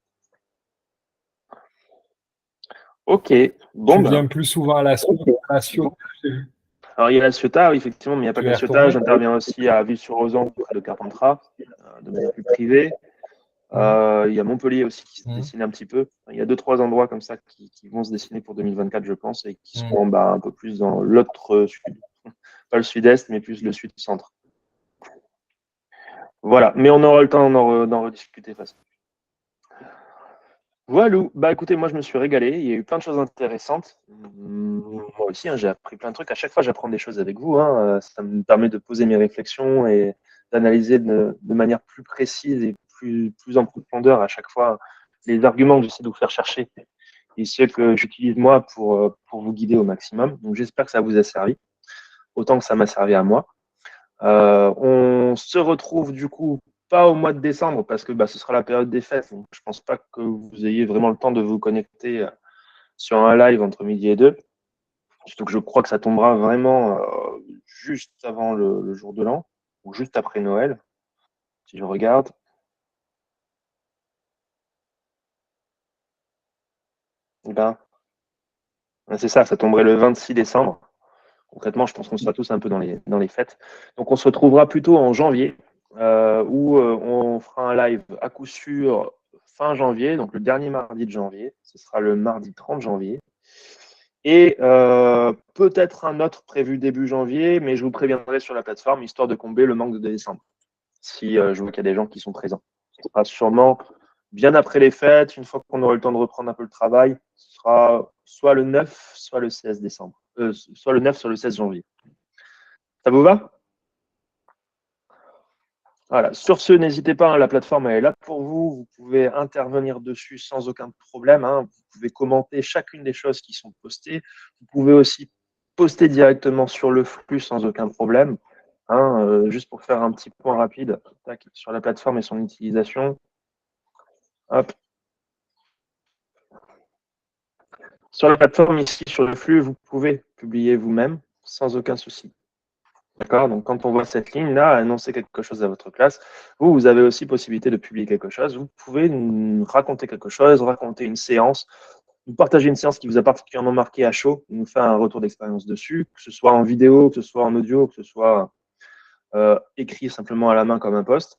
Ok. Bon, Tu viens plus souvent à la Ciotat. Alors, il y a la Ciotat, oui, effectivement, mais il n'y a pas Tu que es la Ciotat. retourné? J'interviens aussi à Ville-sur-Ozan, près de Carpentras, de manière plus privée. Il y a Montpellier aussi qui se dessine un petit peu. Il y a 2-3 endroits comme ça qui vont se dessiner pour 2024, je pense, et qui seront un peu plus dans l'autre sud. Pas le sud-est, mais plus le sud-centre. Voilà, mais on aura le temps d'en rediscuter de toute façon. Voilà, bah écoutez, moi je me suis régalé, il y a eu plein de choses intéressantes. Moi aussi, hein, j'ai appris plein de trucs. À chaque fois, j'apprends des choses avec vous. Hein. Ça me permet de poser mes réflexions et d'analyser de manière plus précise et plus en profondeur à chaque fois les arguments que j'essaie de vous faire chercher et ceux que j'utilise moi pour vous guider au maximum. Donc j'espère que ça vous a servi, autant que ça m'a servi à moi. On se retrouve du coup pas au mois de décembre parce que ce sera la période des fêtes. Donc je pense pas que vous ayez vraiment le temps de vous connecter sur un live entre midi et 2. Surtout que je crois que ça tombera vraiment juste avant le jour de l'an ou juste après Noël. Si je regarde. C'est ça, ça tomberait le 26 décembre. Concrètement, je pense qu'on sera tous un peu dans les fêtes. Donc on se retrouvera plutôt en janvier, où on fera un live à coup sûr fin janvier, donc le dernier mardi de janvier. Ce sera le mardi 30 janvier. Et peut-être un autre prévu début janvier, mais je vous préviendrai sur la plateforme, histoire de combler le manque de décembre, si je vois qu'il y a des gens qui sont présents. Ce sera sûrement bien après les fêtes, une fois qu'on aura le temps de reprendre un peu le travail. Ce sera soit le 9, soit le 16 décembre. Soit le 9, soit le 16 janvier. Ça vous va? Voilà. Sur ce, n'hésitez pas, hein, la plateforme elle est là pour vous. Vous pouvez intervenir dessus sans aucun problème. Hein. Vous pouvez commenter chacune des choses qui sont postées. Vous pouvez aussi poster directement sur le flux sans aucun problème. Hein, juste pour faire un petit point rapide sur la plateforme et son utilisation. Hop. Sur la plateforme ici, sur le flux, vous pouvez publier vous-même sans aucun souci. D'accord? Donc, quand on voit cette ligne-là, annoncer quelque chose à votre classe, vous avez aussi possibilité de publier quelque chose. Vous pouvez nous raconter quelque chose, raconter une séance, nous partager une séance qui vous a particulièrement marqué à chaud, nous faire un retour d'expérience dessus, que ce soit en vidéo, que ce soit en audio, que ce soit écrit simplement à la main comme un post.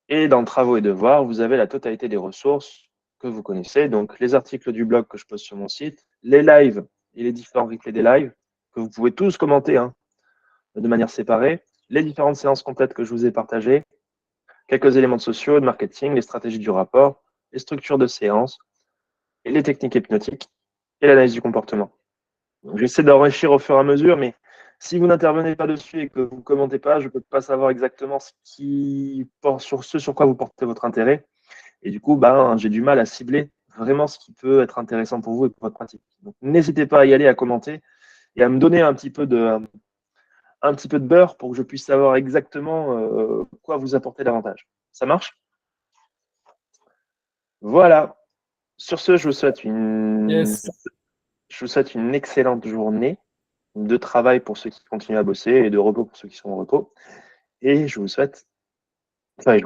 Et dans Travaux et Devoirs, vous avez la totalité des ressources que vous connaissez, donc les articles du blog que je poste sur mon site, les lives et les différents replays des lives, que vous pouvez tous commenter, hein, de manière séparée, les différentes séances complètes que je vous ai partagées, quelques éléments de sociaux, de marketing, les stratégies du rapport, les structures de séance, et les techniques hypnotiques et l'analyse du comportement. J'essaie d'enrichir au fur et à mesure, mais si vous n'intervenez pas dessus et que vous ne commentez pas, je ne peux pas savoir exactement sur ce sur quoi vous portez votre intérêt. Et du coup, j'ai du mal à cibler vraiment ce qui peut être intéressant pour vous et pour votre pratique. Donc, n'hésitez pas à y aller, à commenter et à me donner un petit peu de beurre pour que je puisse savoir exactement quoi vous apporter davantage. Ça marche? Voilà. Sur ce, je vous souhaite une excellente journée de travail pour ceux qui continuent à bosser et de repos pour ceux qui sont en repos. Et je vous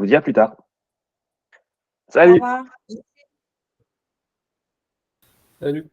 dis à plus tard. Salut. Au revoir. Salut.